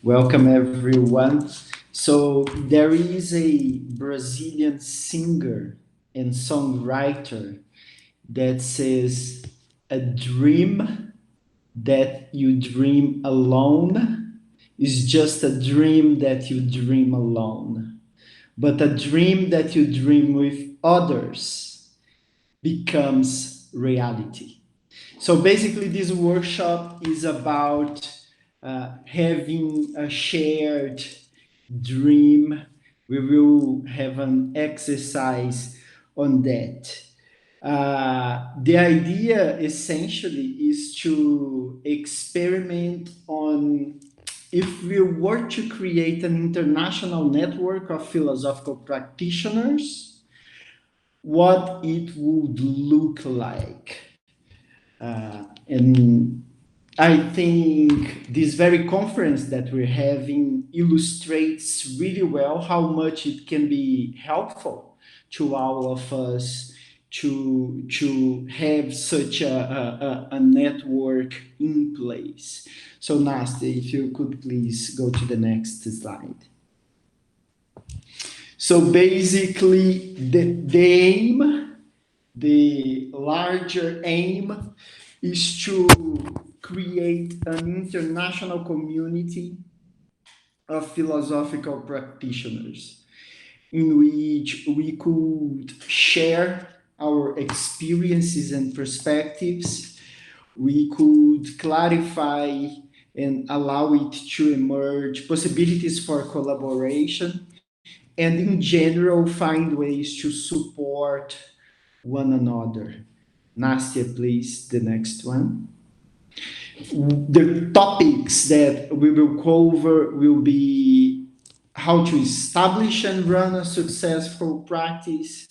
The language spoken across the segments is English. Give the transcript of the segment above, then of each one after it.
Welcome, everyone. So, there is a Brazilian singer and songwriter that says, "A dream that you dream alone is just a dream that you dream alone. But a dream that you dream with others becomes reality." So basically, this workshop is about having a shared dream. We will have an exercise on that. The idea essentially is to experiment on if we were to create an international network of philosophical practitioners, what it would look like. And I think this very conference that we're having illustrates really well how much it can be helpful to all of us to have such a network in place. So, Nasty, if you could please go to the next slide. So basically, the larger aim is to create an international community of philosophical practitioners in which we could share our experiences and perspectives. We could clarify and allow it to emerge possibilities for collaboration, and in general find ways to support one another. Nastia, please, the next one. The topics that we will cover will be how to establish and run a successful practice,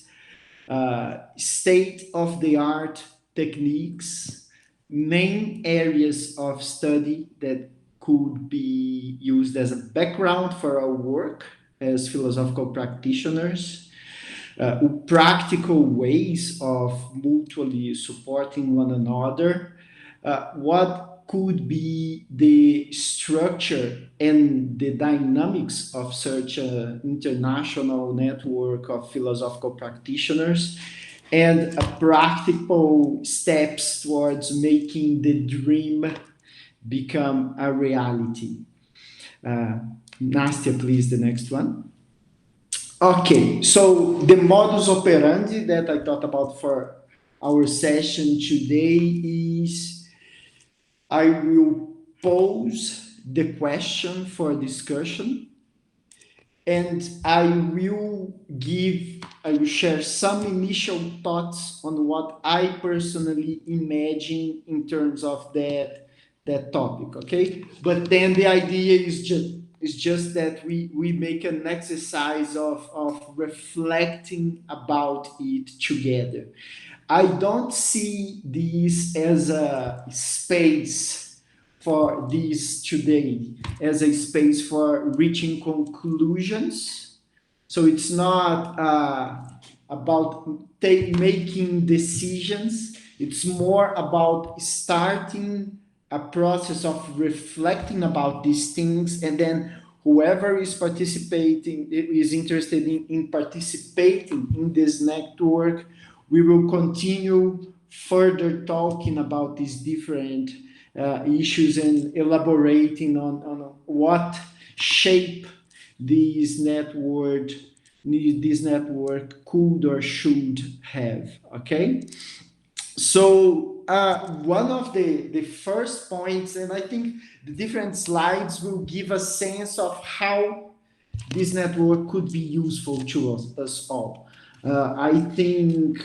state of the art techniques, main areas of study that could be used as a background for our work as philosophical practitioners, practical ways of mutually supporting one another, what could be the structure and the dynamics of such an international network of philosophical practitioners, and practical steps towards making the dream become a reality. Uh, Nastia, please, the next one. Okay, so the modus operandi that I thought about for our session today is I will pose the question for discussion, and I will share some initial thoughts on what I personally imagine in terms of that topic. Okay, but then the idea is just that we make an exercise of reflecting about it together. I don't see this as a space for this today, as a space for reaching conclusions. So it's not about making decisions. It's more about starting a process of reflecting about these things, and then whoever is participating is interested in participating in this network, we will continue further talking about these different issues and elaborating on what shape this network could or should have. Okay, so one of the first points, and I think the different slides will give a sense of how this network could be useful to us all. I think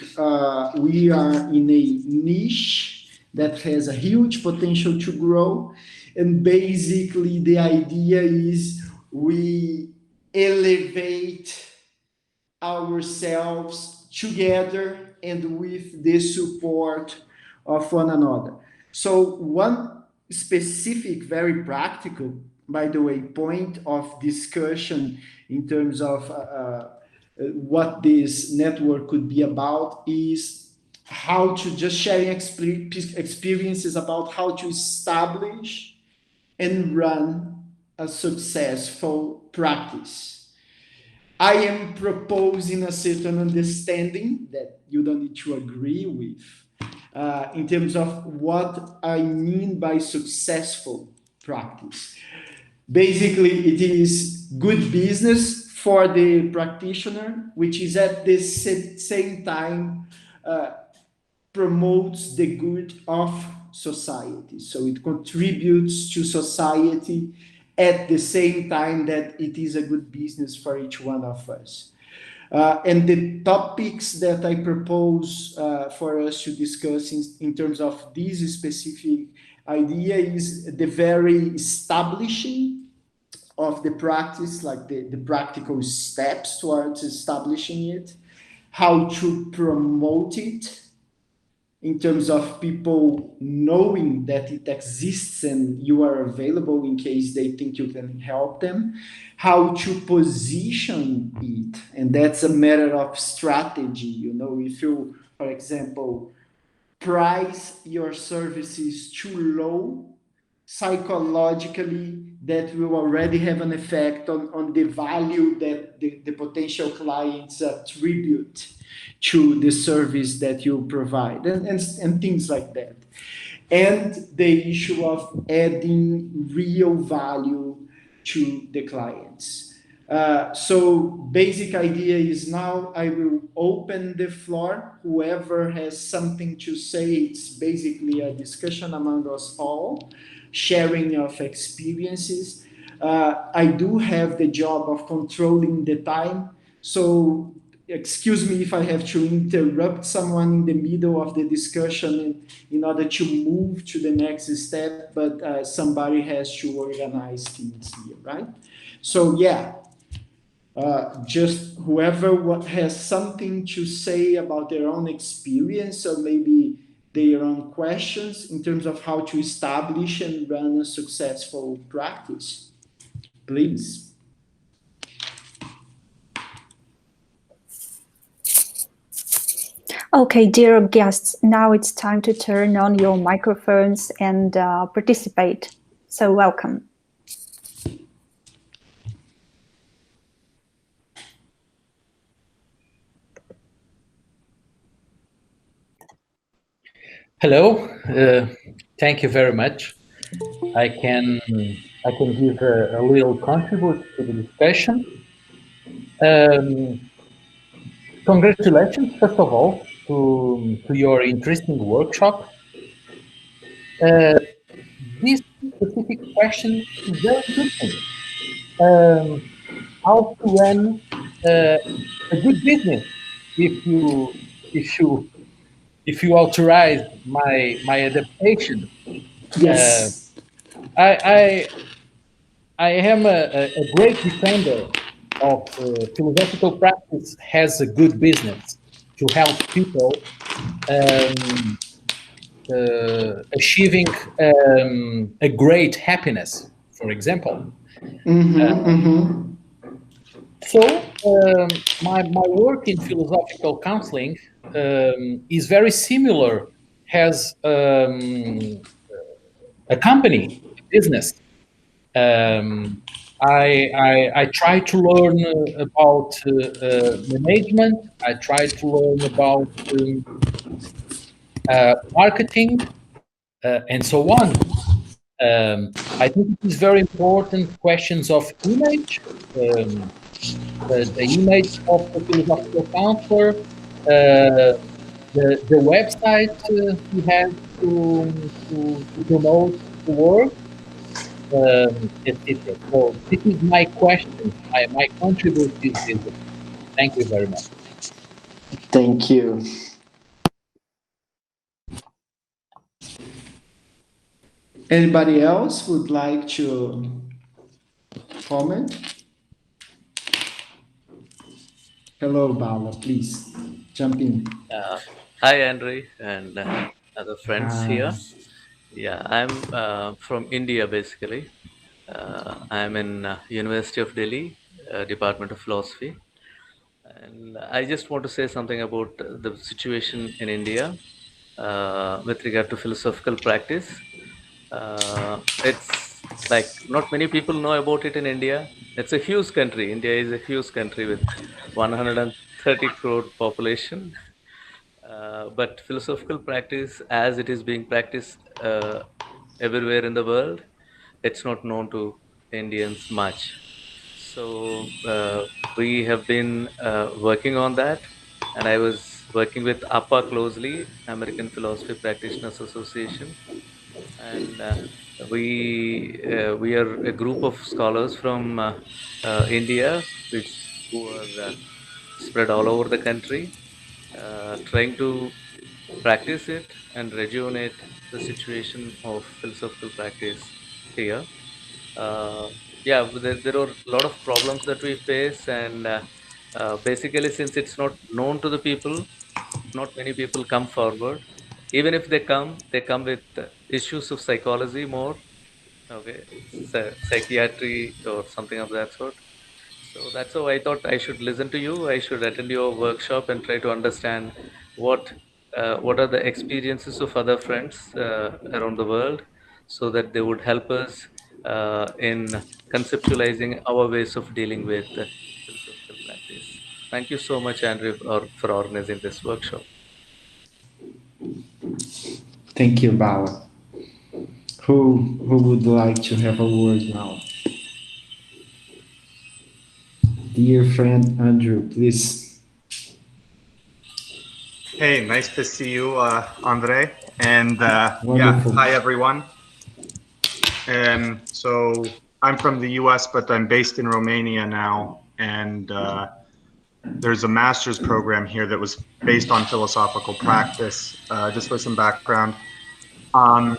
we are in a niche that has a huge potential to grow, and basically the idea is we elevate ourselves together and with the support of one another. So, one specific, very practical, by the way, point of discussion in terms of what this network could be about is how to just sharing experiences about how to establish and run a successful practice. I am proposing a certain understanding that you don't need to agree with in terms of what I mean by successful practice. Basically, it is good business for the practitioner, which is at the same time uh, promotes the good of society. So it contributes to society at the same time that it is a good business for each one of us. And the topics that I propose for us to discuss in terms of this specific idea is the very establishing of the practice, like the practical steps towards establishing it, how to promote it in terms of people knowing that it exists and you are available in case they think you can help them, how to position it. And that's a matter of strategy. You know, if you, for example, price your services too low, psychologically that will already have an effect on the value that the potential clients attribute to the service that you provide and things like that. And the issue of adding real value to the clients. So basic idea is now I will open the floor. Whoever has something to say, it's basically a discussion among us all, sharing of experiences. I do have the job of controlling the time, so excuse me if I have to interrupt someone in the middle of the discussion in order to move to the next step, but somebody has to organize things here, right? So yeah, just whoever has something to say about their own experience or maybe their own questions in terms of how to establish and run a successful practice, please. Okay, dear guests, now it's time to turn on your microphones and participate. So welcome. Hello, thank you very much. I can I can give a little contribute to the discussion. Um, Congratulations, first of all, to your interesting workshop. Uh, this specific question is very interesting. Um, how to run uh, a good business if you if you if you authorize my adaptation. Uh, Yes. I I am a great defender of philosophical practice has a good business to help people um, achieving a great happiness, for example. Mm-hmm, mm-hmm. So my work in philosophical counseling is very similar, has a company, a business. Um, I try to learn about management. I try to learn about marketing and so on. I think it is very important questions of image, um, the image of the philosophical counselor, the website he has to promote the work, etc. So this is my question. My contribution is this. Thank you very much. Thank you. Anybody else would like to comment? Hello, Bala, please jump in. Uh, Hi, André, and other friends Hi. here. Yeah, I'm from India basically. I'm in University of Delhi, Department of Philosophy, and I just want to say something about the situation in India with regard to philosophical practice. It's Like, not many people know about it in India. It's a huge country. India is a huge country with 130 crore population. But philosophical practice, as it is being practiced everywhere in the world, it's not known to Indians much. So we have been working on that, and I was working with APA closely, American Philosophy Practitioners Association, and we are a group of scholars from India, which who are spread all over the country, trying to practice it and rejuvenate the situation of philosophical practice here. Uh, yeah, there are a lot of problems that we face, and basically, since it's not known to the people, not many people come forward. Even if they come with issues of psychology more, okay, psychiatry or something of that sort. So that's how I thought I should listen to you. I should attend your workshop and try to understand what what are the experiences of other friends around the world, so that they would help us in conceptualizing our ways of dealing with philosophical practice. Thank you so much, Andrew, for organizing this workshop. Thank you, Bala. Who would like to have a word now? Dear friend Andrew, please. Hey, nice to see you, André. And yeah, Wonderful. hi everyone. So I'm from the US, but I'm based in Romania now. And there's a master's program here that was based on philosophical practice. Just for some background, um,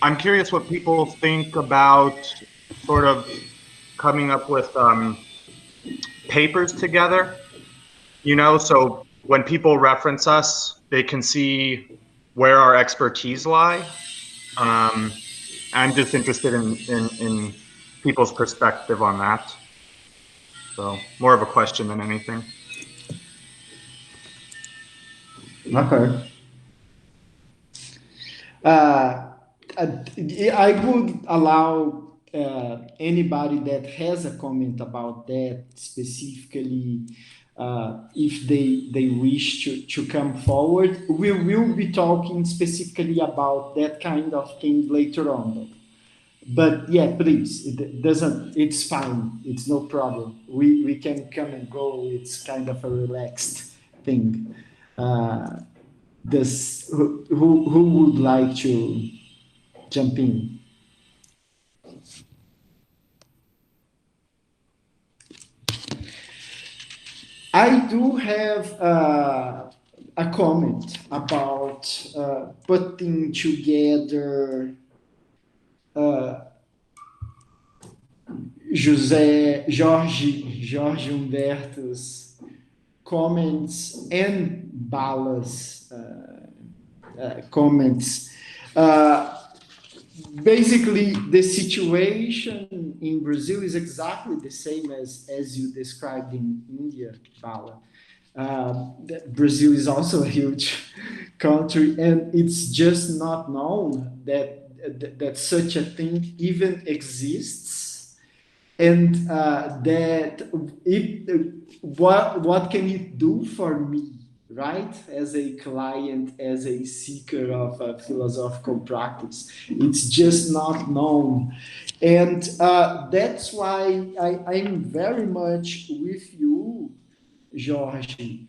I'm curious what people think about sort of coming up with papers together. So when people reference us, they can see where our expertise lie. Um, I'm just interested in people's perspective on that. So more of a question than anything. Okay. Uh, I would allow anybody that has a comment about that specifically, if they wish to come forward. We will be talking specifically about that kind of thing later on. But yeah, please, it doesn't, it's fine. It's no problem. We can come and go. It's kind of a relaxed thing. Uh, who would like to jump in? I do have a comment about putting together uh, Jorge Humberto's comments and Bala's comments. Uh, Basically, the situation in Brazil is exactly the same as you described in India, Bala. Brazil is also a huge country, and it's just not known that such a thing even exists, and that what can it do for me, right, as a client, as a seeker of a philosophical practice? It's just not known, and that's why I'm very much with you, Jorge,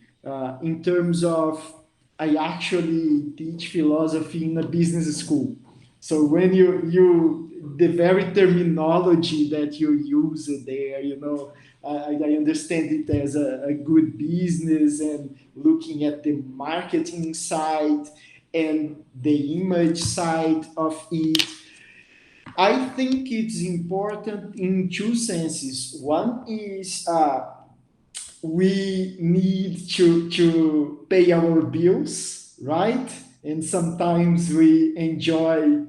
in terms of I actually teach philosophy in a business school. So when the very terminology that you use there, I understand it as a good business and looking at the marketing side and the image side of it. I think it's important in two senses. One is we need to pay our bills, right? And sometimes we enjoy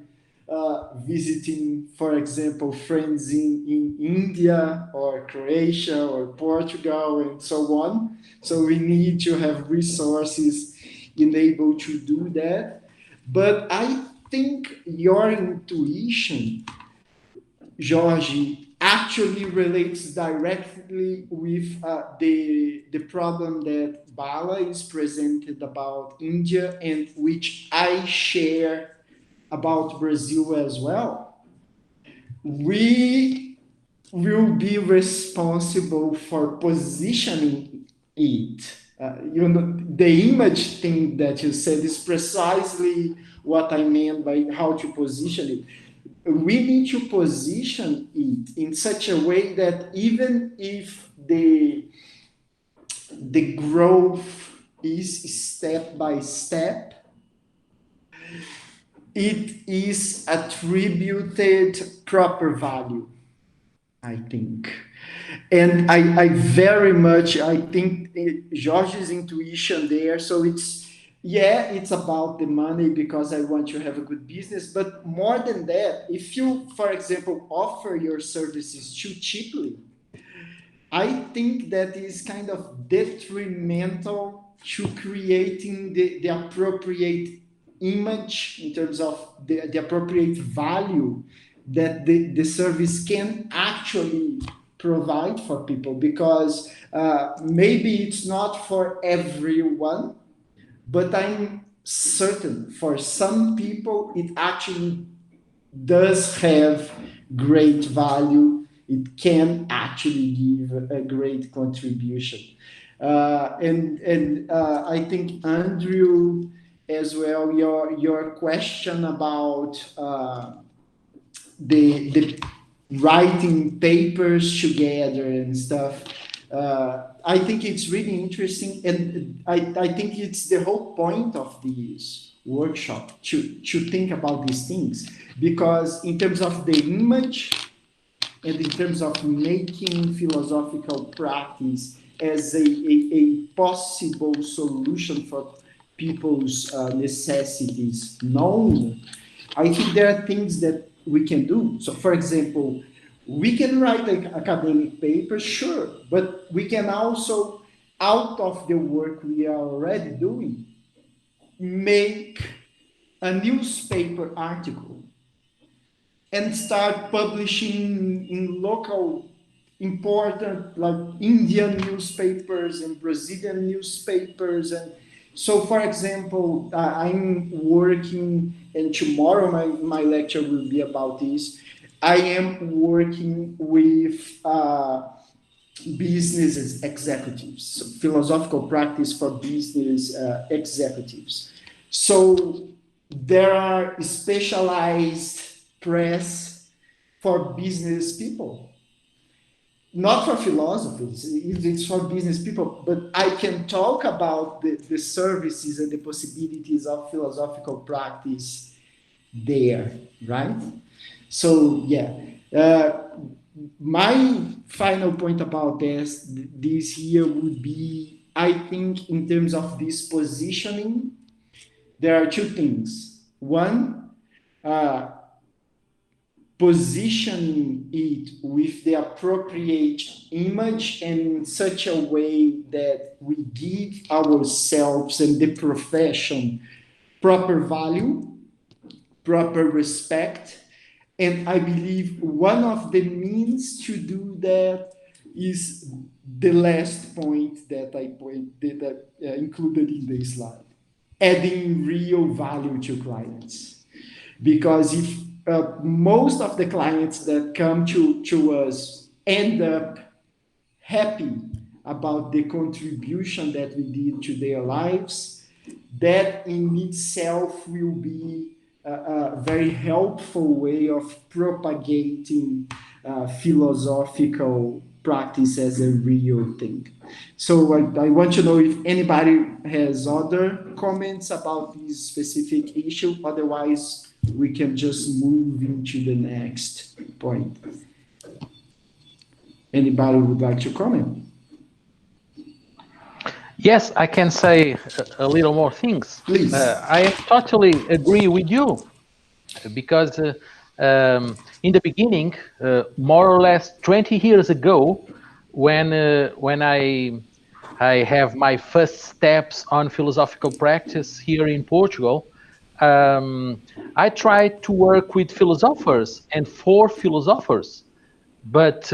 visiting, for example, friends in India or Croatia or Portugal and so on. So we need to have resources enabled to do that. But I think your intuition Jorge, actually relates directly with the problem that Bala is presented about India and which I share about Brazil as well. We will be responsible for positioning it. The image thing that you said is precisely what I meant by how to position it. We need to position it in such a way that even if the growth is step by step, it is attributed proper value, I think. And I very much, I think Jorge's intuition there. So yeah, it's about the money because I want to have a good business. But more than that, if you, for example, offer your services too cheaply, I think that is kind of detrimental to creating the appropriate image in terms of the appropriate value that the service can actually provide for people because maybe it's not for everyone, but I'm certain for some people it actually does have great value. It can actually give a great contribution. And I think Andrew as well. Your question about the writing papers together and stuff. I think it's really interesting, and I think it's the whole point of this workshop to think about these things because in terms of the image and in terms of making philosophical practice as a possible solution for people's necessities known, I think there are things that we can do. So, for example, we can write like academic papers, sure, but we can also, out of the work we are already doing, make a newspaper article and start publishing in local important like Indian newspapers and Brazilian newspapers. And so for example, I'm working, and tomorrow my lecture will be about this. I am working with business executives, so philosophical practice for business executives. So there are specialized press for business people, not for philosophers, it's for business people, but I can talk about the services and the possibilities of philosophical practice there, right? So, yeah. My final point about this here would be, I think in terms of this positioning, there are two things. One, positioning it with the appropriate image and in such a way that we give ourselves and the profession proper value, proper respect. And I believe one of the means to do that is the last point that included in the slide, adding real value to clients. Because if most of the clients that come to us end up happy about the contribution that we did to their lives, that in itself will be a very helpful way of propagating philosophical practice as a real thing. So I want to know if anybody has other comments about this specific issue. Otherwise, we can just move into the next point. Anybody would like to comment? Yes, I can say a little more things. Please. I totally agree with you because in the beginning, more or less 20 years ago, when I have my first steps on philosophical practice here in Portugal, I tried to work with philosophers and for philosophers, but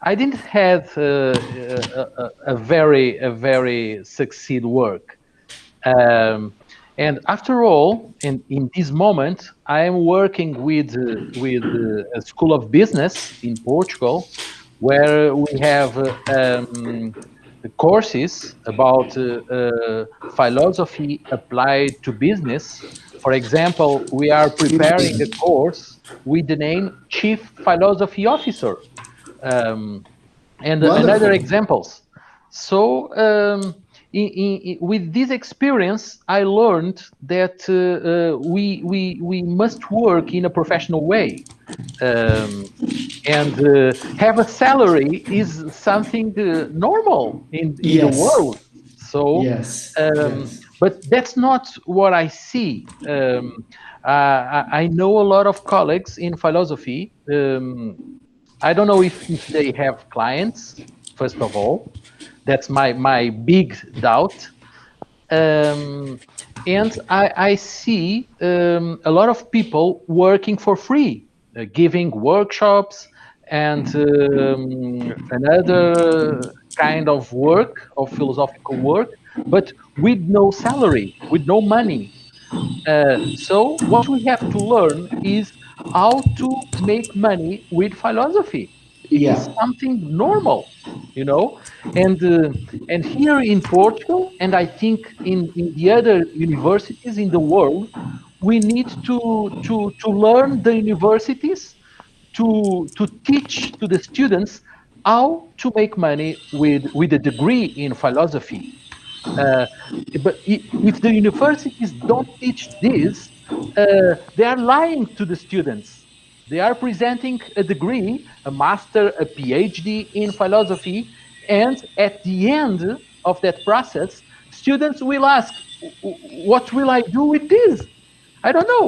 I didn't have a very succeed work. And after all, in this moment, I am working with a school of business in Portugal, where we have courses about philosophy applied to business. For example, we are preparing a course with the name Chief Philosophy Officer. Um, and another Wonderful. examples. So with this experience, I learned that we must work in a professional way, um, and have a salary is something normal in the Yes. world. So, Yes. Yes. but that's not what I see. I know a lot of colleagues in philosophy. I don't know if they have clients, first of all. That's my big doubt. Um, and I see a lot of people working for free, giving workshops and another kind of work, of philosophical work, but with no salary, with no money. So what we have to learn is how to make money with philosophy. It is Yeah. something normal, you know. And here in Portugal, and I think in the other universities in the world, we need to learn the universities to teach to the students how to make money with a degree in philosophy. uh, but if the universities don't teach this, they are lying to the students. They are presenting a degree, a master, a PhD in philosophy, and at the end of that process, students will ask, "What will I do with this? I don't know."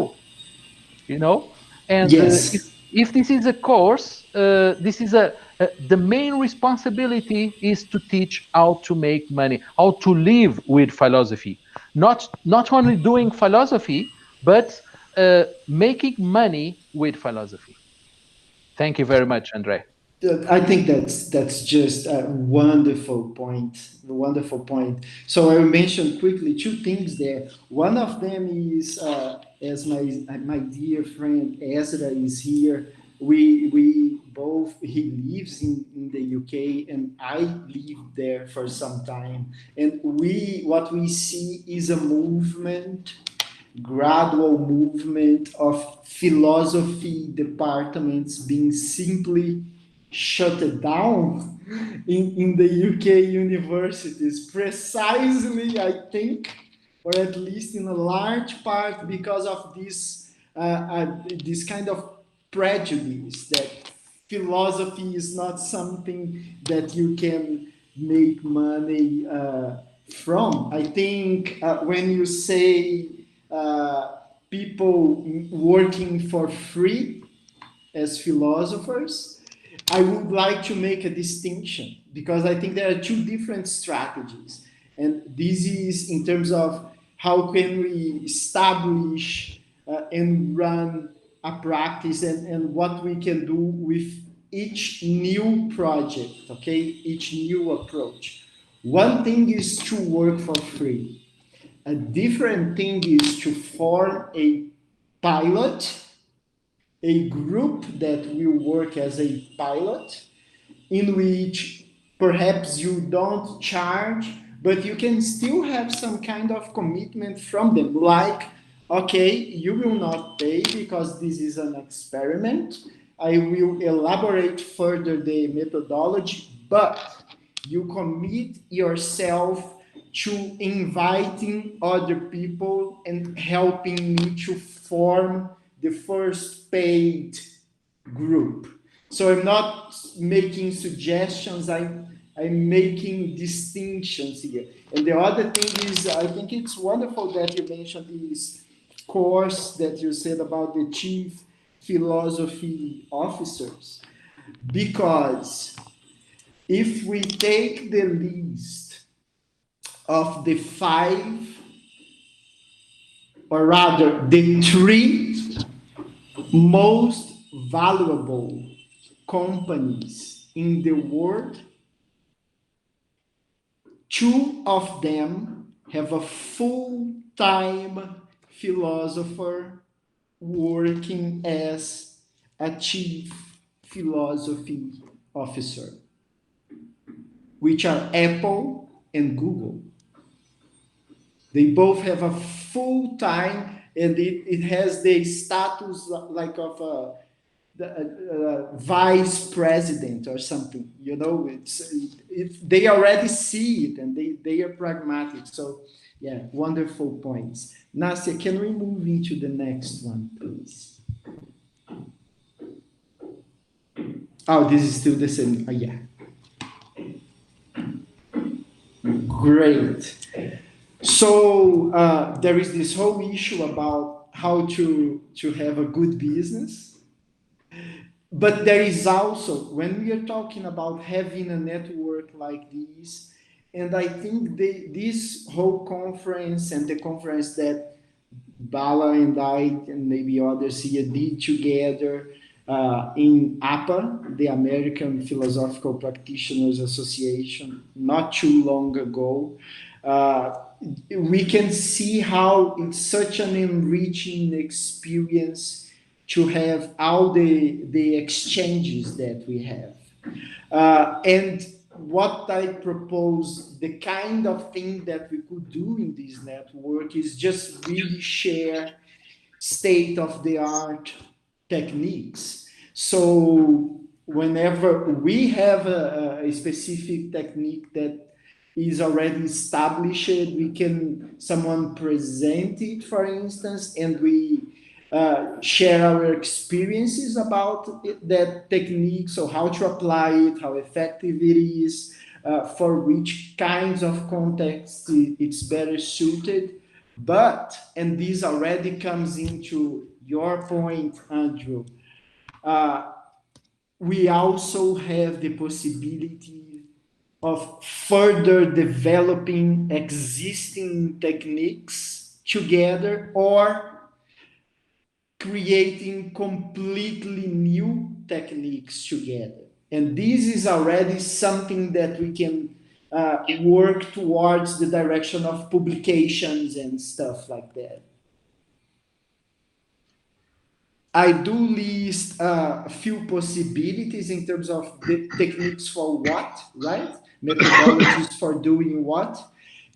You know, and Yes. if this is a course, this is the main responsibility is to teach how to make money, how to live with philosophy, not only doing philosophy, but making money with philosophy. Thank you very much, Andre. I think that's just a wonderful point. A wonderful point. So I will mention quickly two things there. One of them is, as my dear friend Ezra is here. We both, he lives in the UK and I lived there for some time. And we what we see is a movement, gradual movement of philosophy departments being simply shut down in the UK universities, precisely, I think, or at least in a large part because of this kind of prejudice that philosophy is not something that you can make money from. I think when you say people working for free as philosophers, I would like to make a distinction because I think there are two different strategies. And this is in terms of how can we establish and run a practice, and what we can do with each new project, okay, each new approach. One thing is to work for free. A different thing is to form a pilot, a group that will work as a pilot, in which perhaps you don't charge, but you can still have some kind of commitment from them, like, okay, you will not pay because this is an experiment. I will elaborate further the methodology, but you commit yourself to inviting other people and helping me to form the first paid group. So I'm not making suggestions, I'm making distinctions here. And the other thing is, I think it's wonderful that you mentioned this course that you said about the chief philosophy officers, because if we take the list of the five or rather, the three most valuable companies in the world, two of them have a full-time philosopher working as a chief philosophy officer, which are Apple and Google. They both have a full time, and it has the status like of a vice president or something. You know, they already see it, and they are pragmatic. So, yeah, wonderful points. Nasia, can we move into the next one, please? Oh, this is still the same. Yeah. Great. So there is this whole issue about how to have a good business, but there is also, when we are talking about having a network like this, and I think this whole conference and the conference that Bala and I and maybe others here did together in APA, the American Philosophical Practitioners Association, not too long ago. We can see how it's such an enriching experience to have all the exchanges that we have. And what I propose, the kind of thing that we could do in this network is just really share state of the art techniques. So whenever we have a specific technique that is already established, we can someone present it, for instance, and we share our experiences about that technique, so how to apply it, how effective it is, for which kinds of contexts it's better suited. But, and this already comes into your point, Andrew, we also have the possibility of further developing existing techniques together or creating completely new techniques together. And this is already something that we can work towards the direction of publications and stuff like that. I do list a few possibilities in terms of the techniques for what, right? Methodologies for doing what,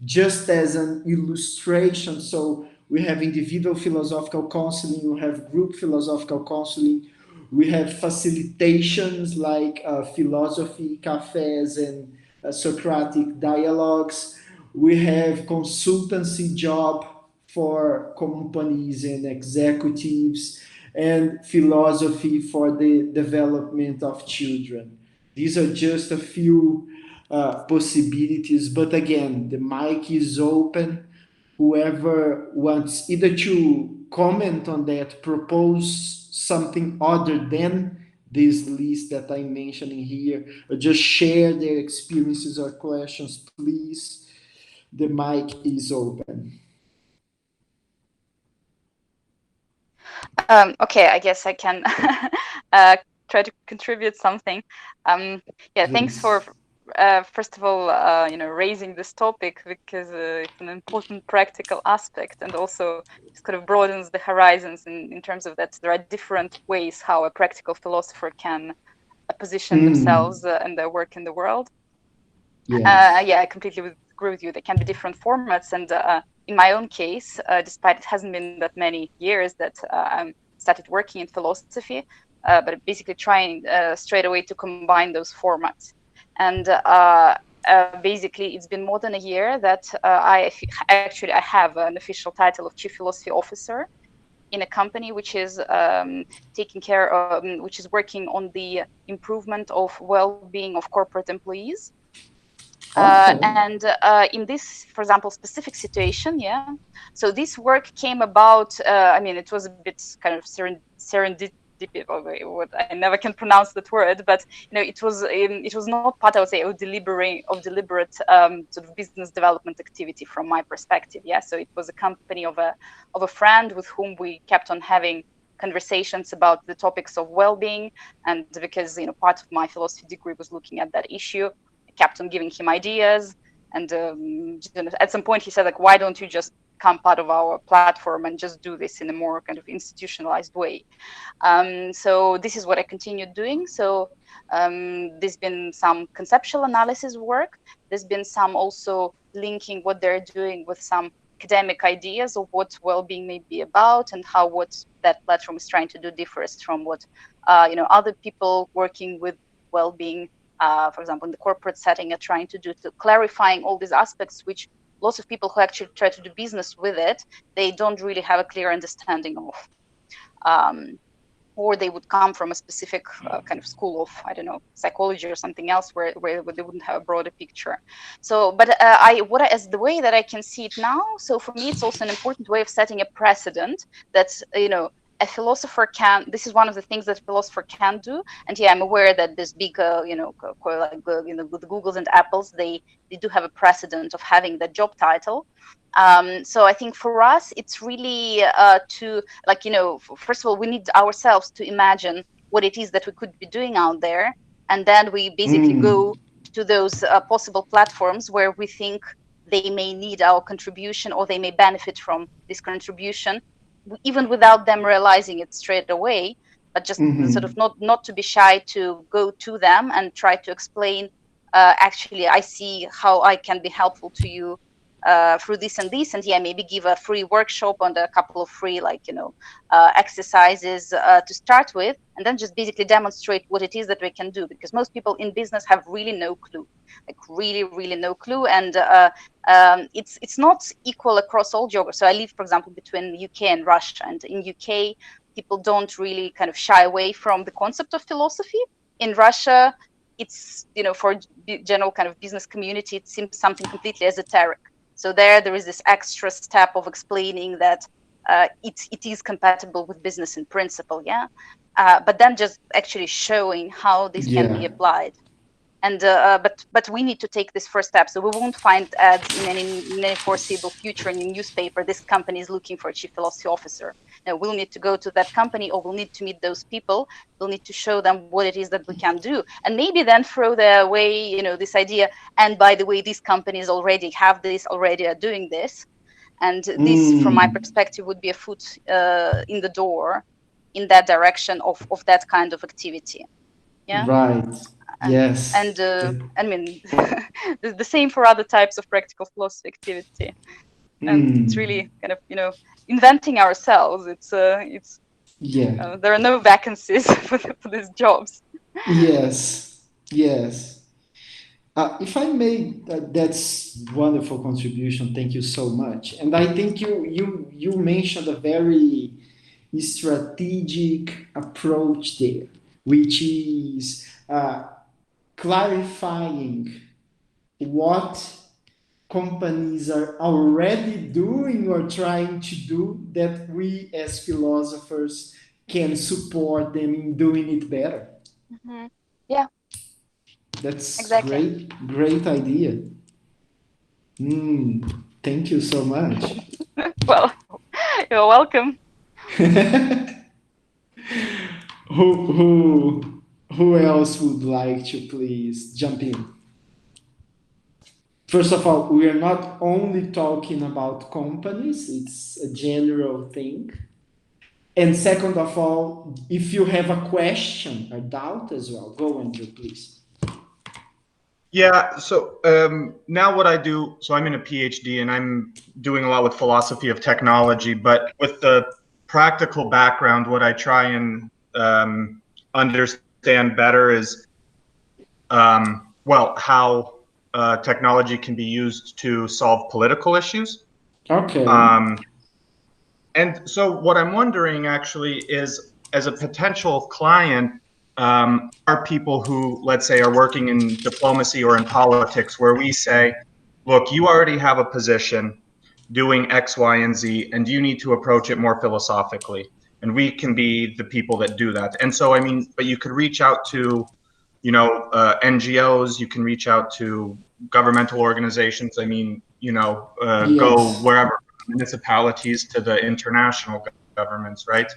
just as an illustration. So we have individual philosophical counseling, we have group philosophical counseling, we have facilitations like philosophy cafes and Socratic dialogues. We have consultancy job for companies and executives, and philosophy for the development of children. These are just a few possibilities, but again, the mic is open. Whoever wants either to comment on that, propose something other than this list that I'm mentioning here, or just share their experiences or questions, please. The mic is open. Okay, I guess I can try to contribute something. Yeah, thanks for first of all, raising this topic, because it's an important practical aspect, and also it kind of broadens the horizons in terms of that there are different ways how a practical philosopher can position themselves and their work in the world. Yes. Yeah, I completely agree with you. There can be different formats, and in my own case, despite it hasn't been that many years that I started working in philosophy, but basically trying straight away to combine those formats. And basically, it's been more than a year that I have an official title of Chief Philosophy Officer in a company which is taking care of, which is working on the improvement of well-being of corporate employees. And in this, for example, specific situation, so this work came about. I mean, it was a bit kind of what I never can pronounce that word, but it was not part, I would say, of deliberate sort of business development activity from my perspective. Yeah, so it was a company of a friend with whom we kept on having conversations about the topics of well-being, and because part of my philosophy degree was looking at that issue, I kept on giving him ideas, and at some point he said, like, why don't you just become part of our platform and just do this in a more kind of institutionalized way. So this is what I continued doing. So there's been some conceptual analysis work. There's been some also linking what they're doing with some academic ideas of what well-being may be about, and how what that platform is trying to do differs from what other people working with well-being, for example, in the corporate setting, are trying to do, to clarifying all these aspects, which lots of people who actually try to do business with it, they don't really have a clear understanding of. Or they would come from a specific kind of school of, I don't know, psychology or something else, where they wouldn't have a broader picture. So, but as the way that I can see it now, so for me, it's also an important way of setting a precedent that, a philosopher can, this is one of the things that a philosopher can do. And yeah, I'm aware that this big, like, with Googles and Apples, they do have a precedent of having the job title. So I think for us, it's really to, like, first of all, we need ourselves to imagine what it is that we could be doing out there. And then we basically go to those possible platforms where we think they may need our contribution, or they may benefit from this contribution, even without them realizing it straight away, but just sort of not to be shy to go to them and try to explain, actually, I see how I can be helpful to you through this and this, and yeah, maybe give a free workshop and a couple of free, like, exercises to start with, and then just basically demonstrate what it is that we can do, because most people in business have really no clue, like really no clue. And it's not equal across all geographies. So I live, for example, between UK and Russia, and in UK people don't really kind of shy away from the concept of philosophy. In Russia, it's, for general kind of business community, it seems something completely esoteric. So there is this extra step of explaining that it is compatible with business in principle, yeah. But then just actually showing how this can be applied. And but we need to take this first step. So we won't find ads in any foreseeable future in a newspaper, this company is looking for a chief philosophy officer. No, we'll need to go to that company, or we'll need to meet those people. We'll need to show them what it is that we can do, and maybe then throw their way, this idea. And by the way, these companies already have this, already are doing this, and this, from my perspective, would be a foot in the door in that direction of that kind of activity. Yeah. Right. Yes. And I mean, the same for other types of practical philosophy activity. And it's really kind of, inventing ourselves. It's yeah. There are no vacancies for these jobs. Yes. If I may, that's wonderful contribution. Thank you so much. And I think you mentioned a very strategic approach there, which is clarifying what companies are already doing or trying to do, that we as philosophers can support them in doing it better. Yeah. That's exactly. Great idea. Thank you so much. Well, you're welcome. Who else would like to please jump in? First of all, we are not only talking about companies, it's a general thing. And second of all, if you have a question or doubt as well, go, Andrew, please. Yeah, so now what I do, so I'm in a PhD and I'm doing a lot with philosophy of technology, but with the practical background, what I try and understand better is, how technology can be used to solve political issues. Okay. And so what I'm wondering actually is, as a potential client, are people who, let's say, are working in diplomacy or in politics, where we say, look, you already have a position doing X, Y, and Z, and you need to approach it more philosophically. and we can be the people that do that. And so, I mean, but you could reach out to, NGOs, you can reach out to governmental organizations. I mean, go Yes. wherever, municipalities to the international governments, right?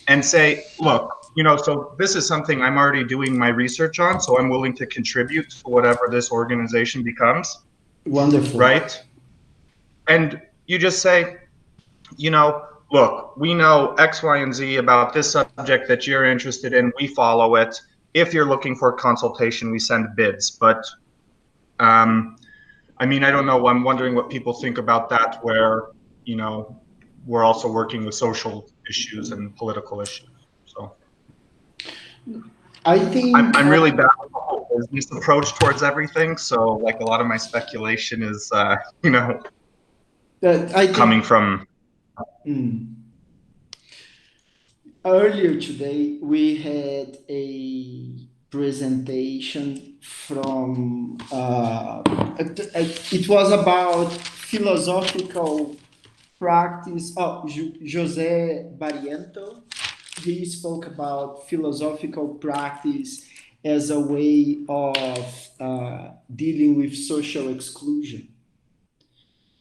And say, look, so this is something I'm already doing my research on, so I'm willing to contribute to whatever this organization becomes, Wonderful. right? And you just say, look, we know X, Y, and Z about this subject that you're interested in. We follow it. If you're looking for consultation, we send bids. But I mean, I don't know. I'm wondering what people think about that, where, we're also working with social issues and political issues. So I think I'm really bad with this approach towards everything. So like a lot of my speculation is, that I think coming from. earlier today we had a presentation from it was about philosophical practice. José Barriento, he spoke about philosophical practice as a way of dealing with social exclusion.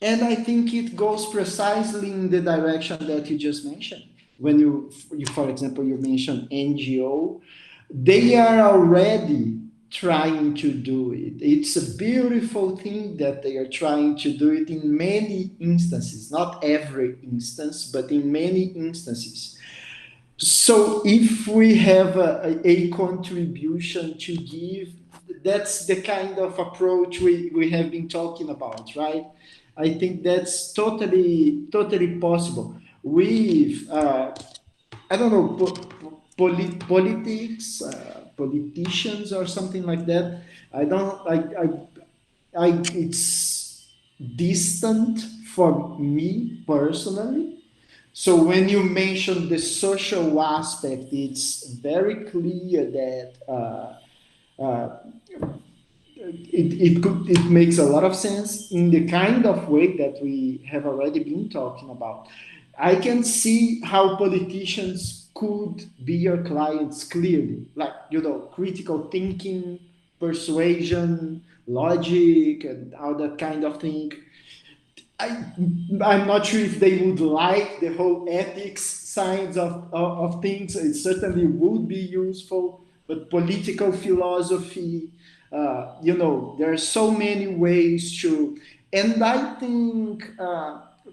And I think it goes precisely in the direction that you just mentioned. When you for example, you mentioned NGO, they are already trying to do it. It's a beautiful thing that they are trying to do it in many instances, not every instance, but in many instances. So if we have a contribution to give, that's the kind of approach we have been talking about, right? I think that's totally possible. With I don't know, politics, politicians or something like that. I don't it's distant for me personally. So when you mention the social aspect, it's very clear that it makes a lot of sense in the kind of way that we have already been talking about. I can see how politicians could be your clients clearly, like critical thinking, persuasion, logic, and all that kind of thing. I, I'm not sure if they would like the whole ethics sides of things. It certainly would be useful, but political philosophy, there are so many ways to, and I think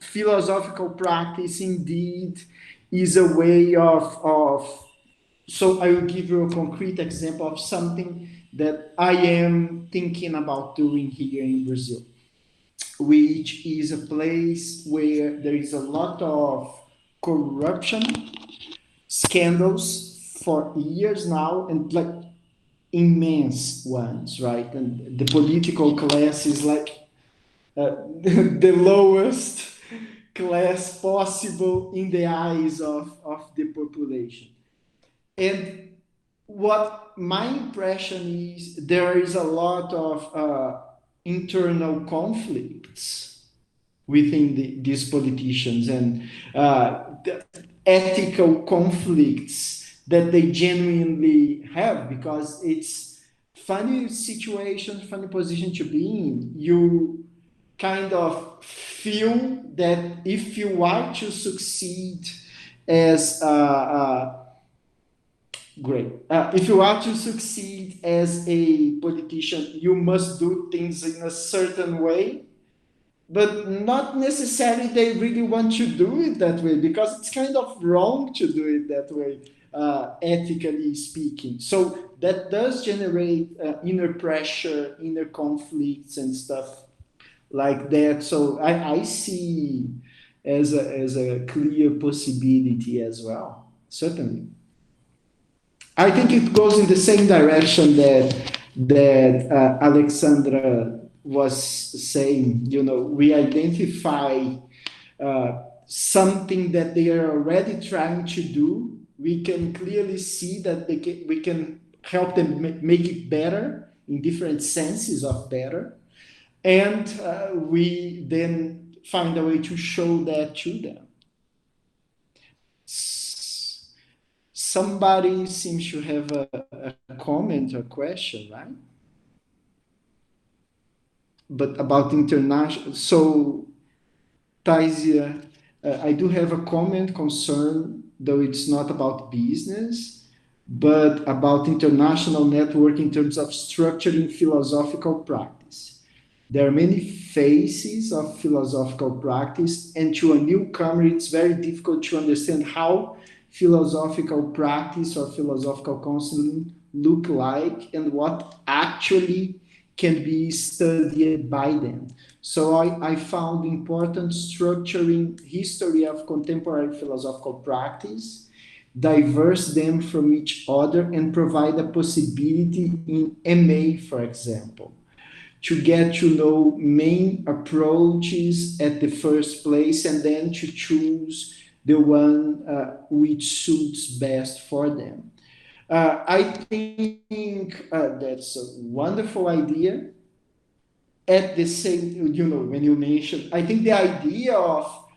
philosophical practice indeed is a way of. So I will give you a concrete example of something that I am thinking about doing here in Brazil, which is a place where there is a lot of corruption scandals for years now, and like immense ones, right? And the political class is like the lowest class possible in the eyes of the population. And what my impression is, there is a lot of internal conflicts within these politicians, and the ethical conflicts that they genuinely have, because it's funny situation, funny position to be in. You kind of feel that if you are to succeed as great. If you are to succeed as a politician, you must do things in a certain way, but not necessarily they really want to do it that way, because it's kind of wrong to do it that way, ethically speaking. So that does generate inner pressure, inner conflicts, and stuff like that. So I see as a clear possibility as well, certainly. I think it goes in the same direction that Alexandra was saying. We identify something that they are already trying to do. We can clearly see that we can help them make it better in different senses of better, and we then find a way to show that to them. somebody seems to have a comment or question, right? But about international, so Taisia, I do have a comment concern, though it's not about business, but about international network in terms of structuring philosophical practice. There are many phases of philosophical practice, and to a newcomer, it's very difficult to understand how philosophical practice or philosophical counseling look like and what actually can be studied by them. So I found important structuring history of contemporary philosophical practice, diverse them from each other, and provide a possibility in MA, for example, to get to know main approaches at the first place and then to choose the one which suits best for them. I think that's a wonderful idea. At the same, when you mentioned, I think the idea of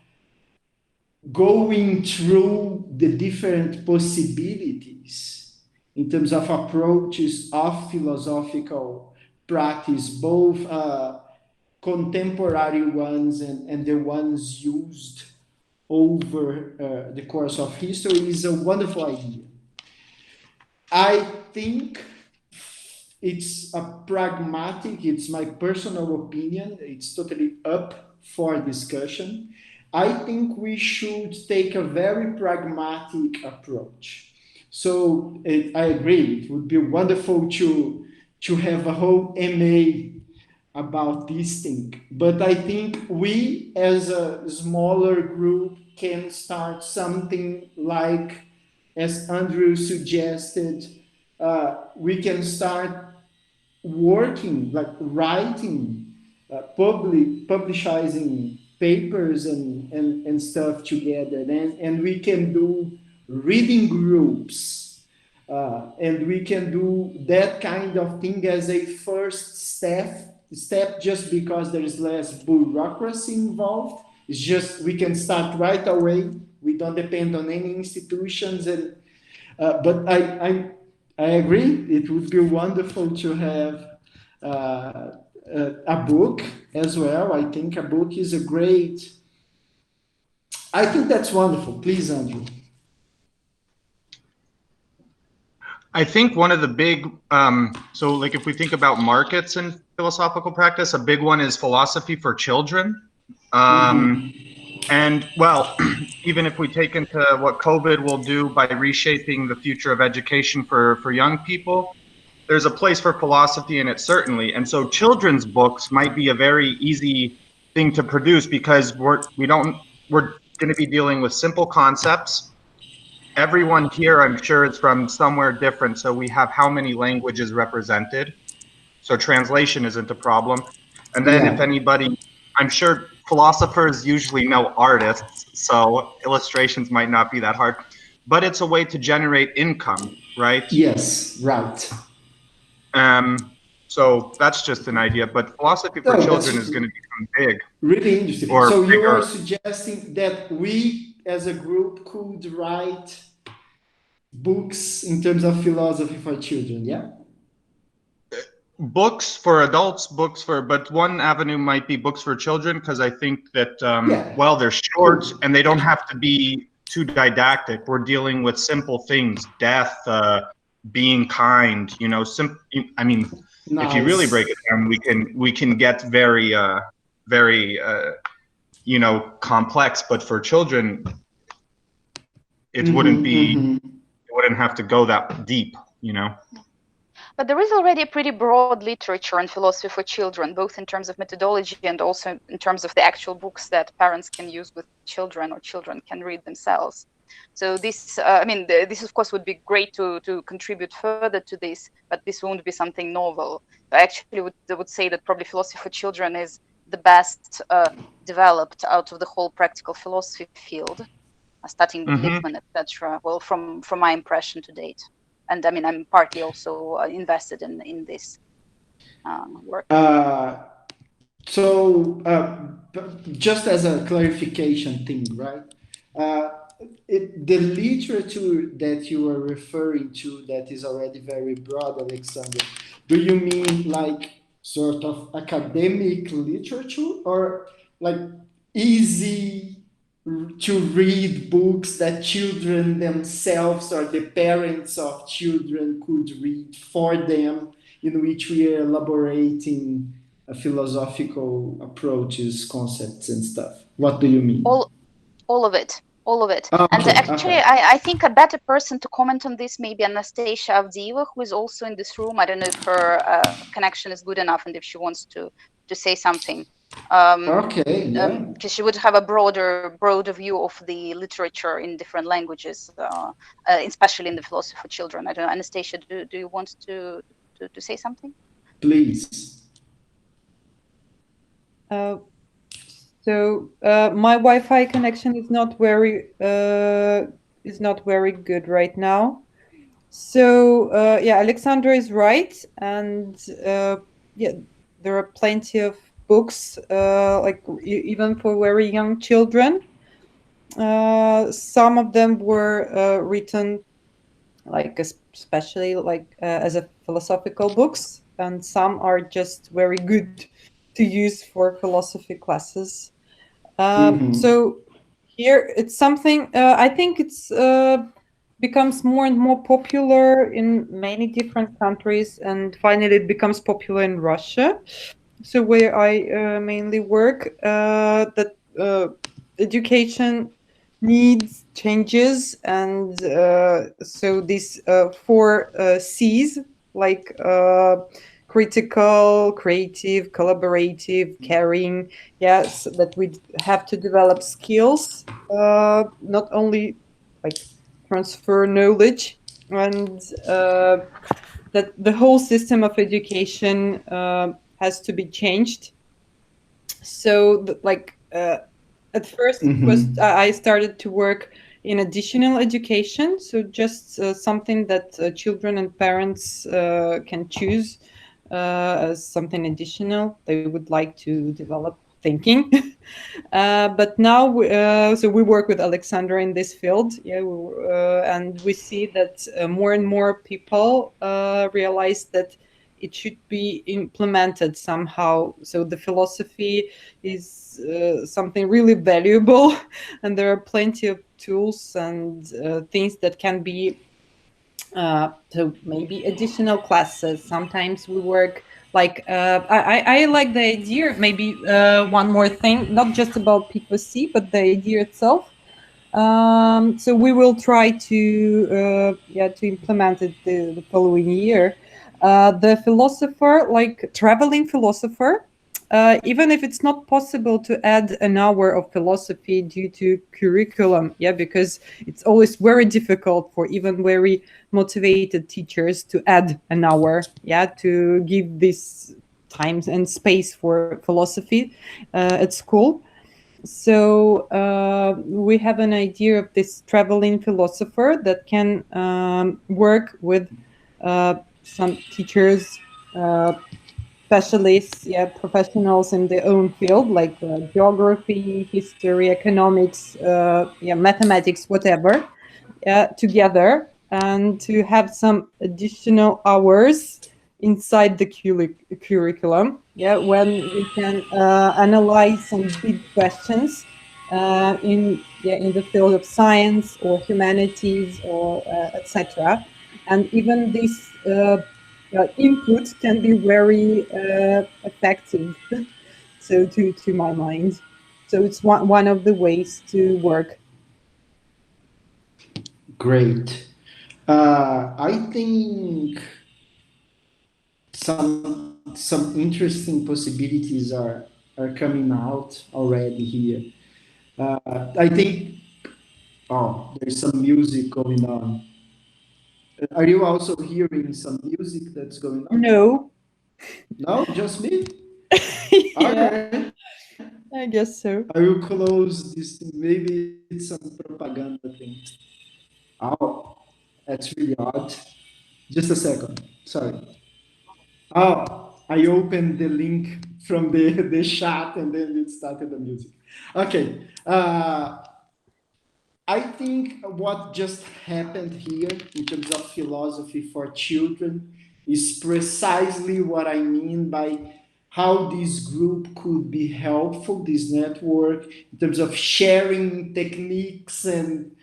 going through the different possibilities in terms of approaches of philosophical practice, both contemporary ones and the ones used over the course of history, is a wonderful idea. I think it's a pragmatic, it's my personal opinion, it's totally up for discussion. I think we should take a very pragmatic approach. So I agree, it would be wonderful to have a whole MA about this thing. But I think we, as a smaller group, can start something like, as Andrew suggested, we can start working, like writing, publishing papers and stuff together. And we can do reading groups, and we can do that kind of thing as a first step just because there is less bureaucracy involved. It's just we can start right away. We don't depend on any institutions. And but I agree. It would be wonderful to have a book as well. I think a book is a great. I think that's wonderful. Please, Andrew. I think one of the big, so like if we think about markets in philosophical practice, a big one is philosophy for children. And well, even if we take into what COVID will do by reshaping the future of education for young people, there's a place for philosophy in it, certainly. And so children's books might be a very easy thing to produce because we're going to be dealing with simple concepts. Everyone here, I'm sure, is from somewhere different. So we have how many languages represented. So translation isn't a problem. And then if anybody, I'm sure philosophers usually know artists, so illustrations might not be that hard, but it's a way to generate income, right? Yes, right. So that's just an idea, but philosophy for children is going to become big. Really interesting. Or so you bigger. are suggesting that we as a group could write books in terms of philosophy for children, yeah? Books for adults, but one avenue might be books for children, because I think that, well, they're short and they don't have to be too didactic. We're dealing with simple things, death, being kind, I mean, Nice. If you really break it down, we can get very, complex, but for children, it wouldn't be, it wouldn't have to go that deep, But there is already a pretty broad literature on philosophy for children, both in terms of methodology and also in terms of the actual books that parents can use with children or children can read themselves. So this, this of course would be great to contribute further to this, but this won't be something novel. I actually would say that probably philosophy for children is the best developed out of the whole practical philosophy field, starting with Lippmann, etc. Well, from my impression to date. And I mean, I'm partly also invested in this work. So just as a clarification thing, right? the literature that you are referring to that is already very broad, Alexander, do you mean like sort of academic literature or like easy to read books that children themselves or the parents of children could read for them, in which we are elaborating philosophical approaches, concepts, and stuff? What do you mean? All of it, all of it. And Okay, actually, okay. I think a better person to comment on this may be Anastasia Avdieva, who is also in this room. I don't know if her connection is good enough and if she wants to say something. Okay, yeah. Because she would have a broader view of the literature in different languages, especially in the philosophy for children. I don't know, Anastasia, do you want to say something? Please. So my Wi-Fi connection is not very good right now. So yeah, Alexandra is right, and yeah, there are plenty of books, like even for very young children. Some of them were written like especially like as a philosophical books, and some are just very good to use for philosophy classes. Mm-hmm. So here it's something I think it's becomes more and more popular in many different countries, and finally it becomes popular in Russia. So where I mainly work, that education needs changes, and so these four C's, like critical, creative, collaborative, caring, yes, that we have to develop skills, not only like transfer knowledge, and that the whole system of education has to be changed. So like at first it was Mm-hmm. I started to work in additional education, so just something that children and parents can choose as something additional they would like to develop thinking. But now so we work with Alexandra in this field, yeah, and we see that more and more people realize that it should be implemented somehow. So the philosophy is something really valuable, and there are plenty of tools and things that can be so maybe additional classes. Sometimes we work like I like the idea. Maybe one more thing, not just about P4C, but the idea itself. So we will try to yeah, to implement it the following year. The philosopher, like traveling philosopher, even if it's not possible to add an hour of philosophy due to curriculum, yeah, because it's always very difficult for even very motivated teachers to add an hour, yeah, to give this time and space for philosophy at school. So we have an idea of this traveling philosopher that can work with some teachers, specialists, yeah, professionals in their own field, like geography, history, economics, yeah, mathematics, whatever, together, and to have some additional hours inside the curriculum, yeah, when we can analyze some big questions in the field of science or humanities or etc. And even this input can be very effective. So to my mind, so it's one of the ways to work. Great. I think some interesting possibilities are coming out already here. I think. Oh, there's some music going on. Are you also hearing some music that's going on? No. No, just me. Yeah, Okay. I guess so. I will close this thing. Maybe it's some propaganda thing. Oh, that's really odd. Just a second. Sorry. Oh, I opened the link from the chat and then it started the music. Okay. I think what just happened here in terms of philosophy for children is precisely what I mean by how this group could be helpful, this network, in terms of sharing techniques and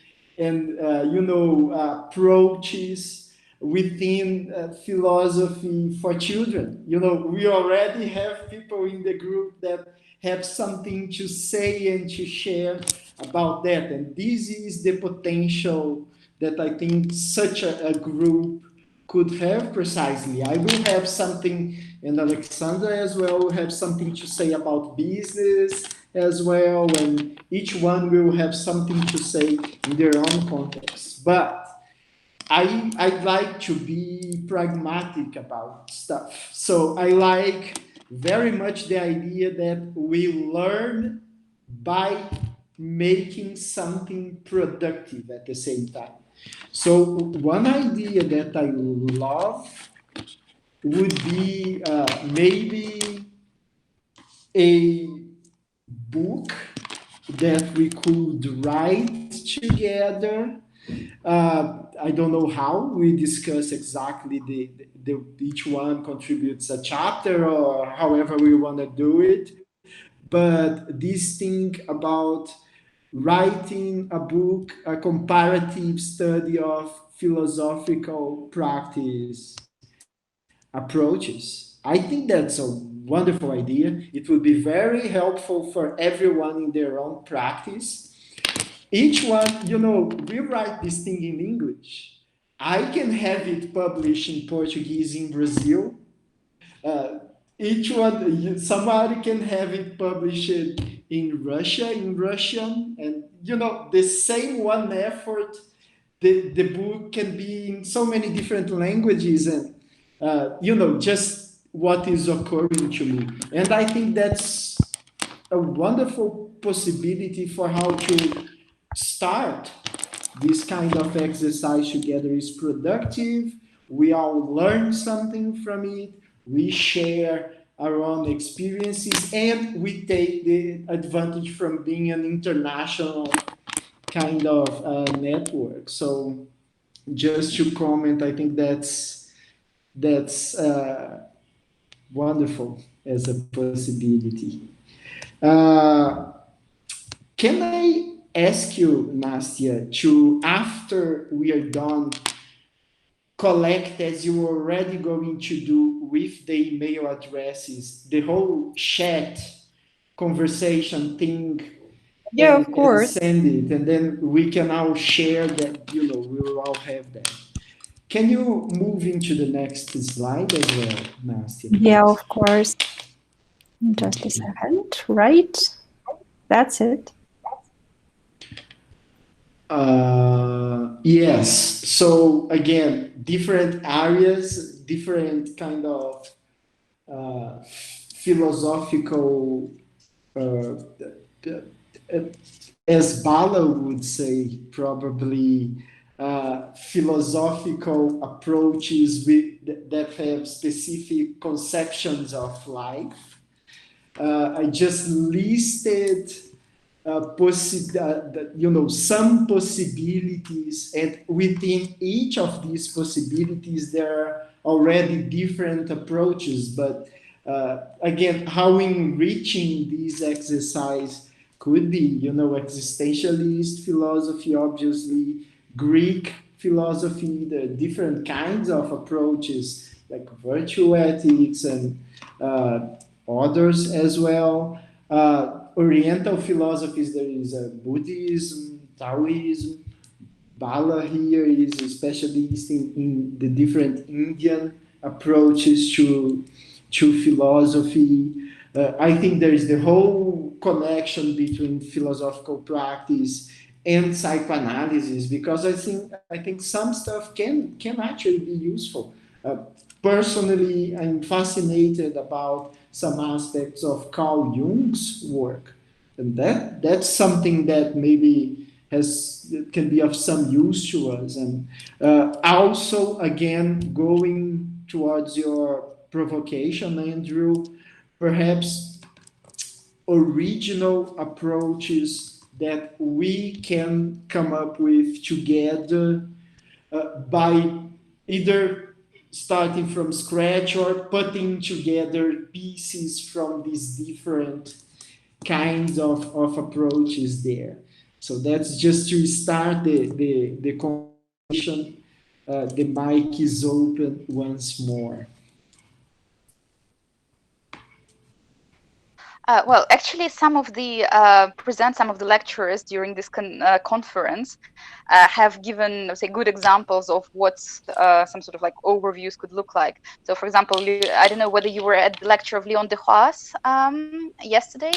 approaches within philosophy for children. We already have people in the group that have something to say and to share about that. And this is the potential that I think such a group could have precisely. I will have something, and Alexandra as well will have something to say about business as well, and each one will have something to say in their own context. But I'd like to be pragmatic about stuff. So I like very much the idea that we learn by making something productive at the same time. So one idea that I love would be maybe a book that we could write together. I don't know how we discuss exactly each one contributes a chapter or however we want to do it. But this thing about writing a book, a comparative study of philosophical practice approaches. I think that's a wonderful idea. It would be very helpful for everyone in their own practice. Each one, we write this thing in English. I can have it published in Portuguese in Brazil. Uh, each one, somebody can have it published in Russia, in Russian, and the same one effort. The book can be in so many different languages, and just what is occurring to me. And I think that's a wonderful possibility for how to start this kind of exercise together. Is productive. We all learn something from it. We share our own experiences, and we take the advantage from being an international kind of network. So just to comment, I think that's wonderful as a possibility. Uh, can I ask you, Nastia, to after we are done, collect as you are already going to do with the email addresses, the whole chat conversation thing, Yeah, of and course. send it, and then we can all share that. We will all have that. Can you move into the next slide as well, Nastia? Yeah, of course. Just a second. Right. That's it. Yes. So again, different areas, different kind of philosophical, uh, as Bala would say, probably philosophical approaches that have specific conceptions of life. I just listed some possibilities, and within each of these possibilities there are already different approaches. But again, how enriching this exercise could be, existentialist philosophy, obviously Greek philosophy, the different kinds of approaches like virtue ethics and others as well. Oriental philosophies, there is Buddhism, Taoism. Bala here is a specialist in the different Indian approaches to philosophy. I think there is the whole connection between philosophical practice and psychoanalysis, because I think some stuff can actually be useful. Personally, I'm fascinated about some aspects of Carl Jung's work, and that's something that maybe can be of some use to us. And also, again, going towards your provocation, Andrew, perhaps original approaches that we can come up with together by either starting from scratch or putting together pieces from these different kinds of approaches there. So that's just to start the conversation. The mic is open once more. Well, actually, some of the some of the lecturers during this conference have given, say, good examples of what some sort of like overviews could look like. So, for example, I don't know whether you were at the lecture of Leon Dehaas yesterday.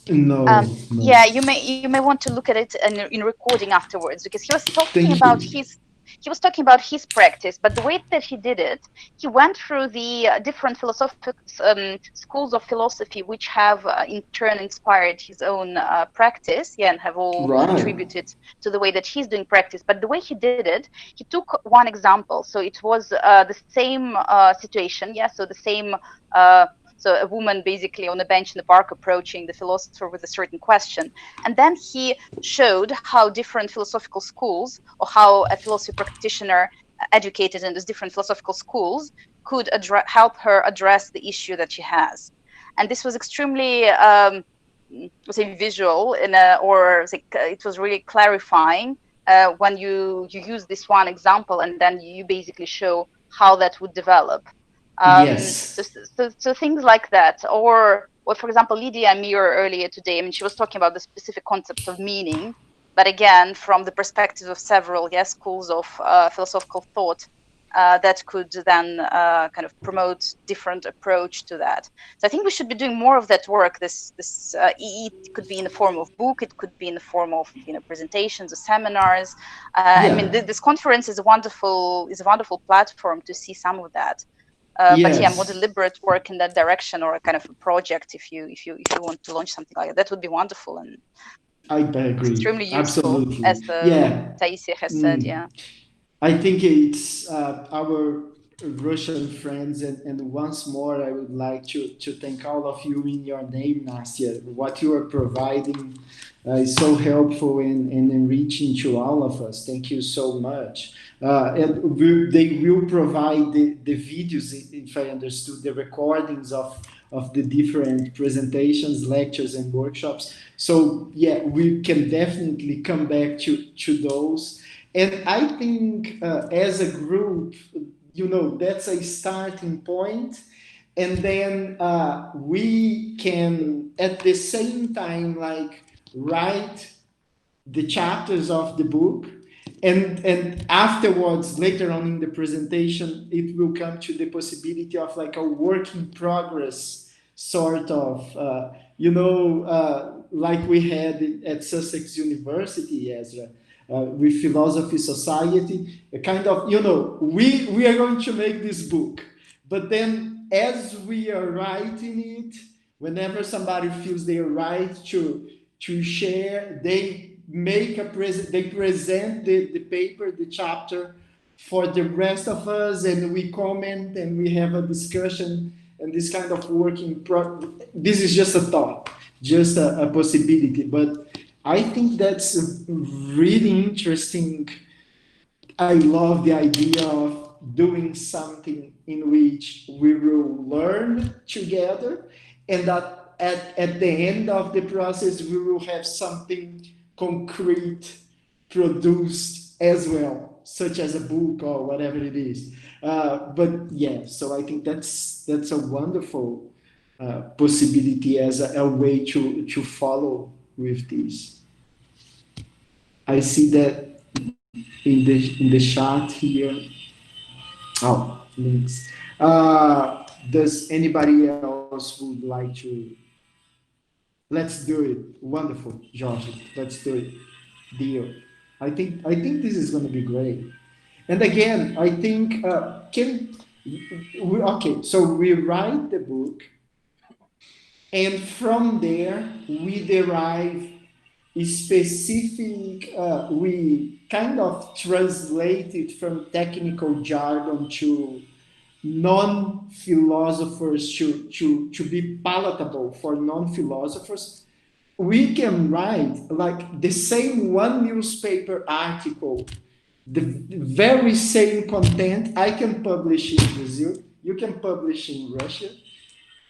No, no. Yeah, you may want to look at it in recording afterwards, because Thank you. he was talking about his practice, but the way that he did it, he went through the different philosophical schools of philosophy, which have in turn inspired his own practice, yeah, and have all Right. contributed to the way that he's doing practice. But the way he did it, he took one example. So it was the same situation, yeah, so the same. So a woman basically on a bench in the park approaching the philosopher with a certain question. And then he showed how different philosophical schools, or how a philosophy practitioner educated in those different philosophical schools could help her address the issue that she has. And this was extremely, say, visual or say, it was really clarifying when you use this one example, and then you basically show how that would develop. So, Yes. so things like that, or for example, Lydia Amir earlier today, I mean, she was talking about the specific concept of meaning, but again, from the perspective of several, yes, schools of philosophical thought that could then kind of promote different approach to that. So I think we should be doing more of that work. This it could be in the form of book, it could be in the form of presentations or seminars. I mean, Yeah. this conference is a wonderful platform to see some of that. But yeah, more Yes. deliberate work in that direction, or a kind of a project, if you want to launch something like that, that would be wonderful and I agree. extremely useful, Absolutely. as Yeah. Taisia has said. Mm. Yeah. I think it's our Russian friends, and once more, I would like to thank all of you in your name, Nastia. What you are providing is so helpful and enriching to all of us. Thank you so much. They will provide the videos, if I understood, the recordings of the different presentations, lectures, and workshops. So, yeah, we can definitely come back to those. And I think as a group, that's a starting point. And then we can, at the same time, like write the chapters of the book, and afterwards, later on in the presentation, it will come to the possibility of like a work in progress sort of like we had at Sussex University, Ezra, with Philosophy Society, a kind of, we are going to make this book, but then as we are writing it, whenever somebody feels they are right to share, they they present the paper, the chapter, for the rest of us, and we comment and we have a discussion, and this kind of this is just a thought, just a possibility, but I think that's really interesting. I love the idea of doing something in which we will learn together, and that at the end of the process, we will have something concrete produced as well, such as a book or whatever it is. But yeah, so I think that's a wonderful possibility as a way to follow with this. I see that in the chat here. Oh, links. Does anybody else would like to? Let's do it. Wonderful, Josh. Let's do it. Deal. I think this is going to be great. And again, I think okay. So we write the book, and from there we derive specific. We kind of translate it from technical jargon to non-philosophers, to be palatable for non-philosophers. we can write like the same one newspaper article, the very same content. I can publish in Brazil, you can publish in Russia,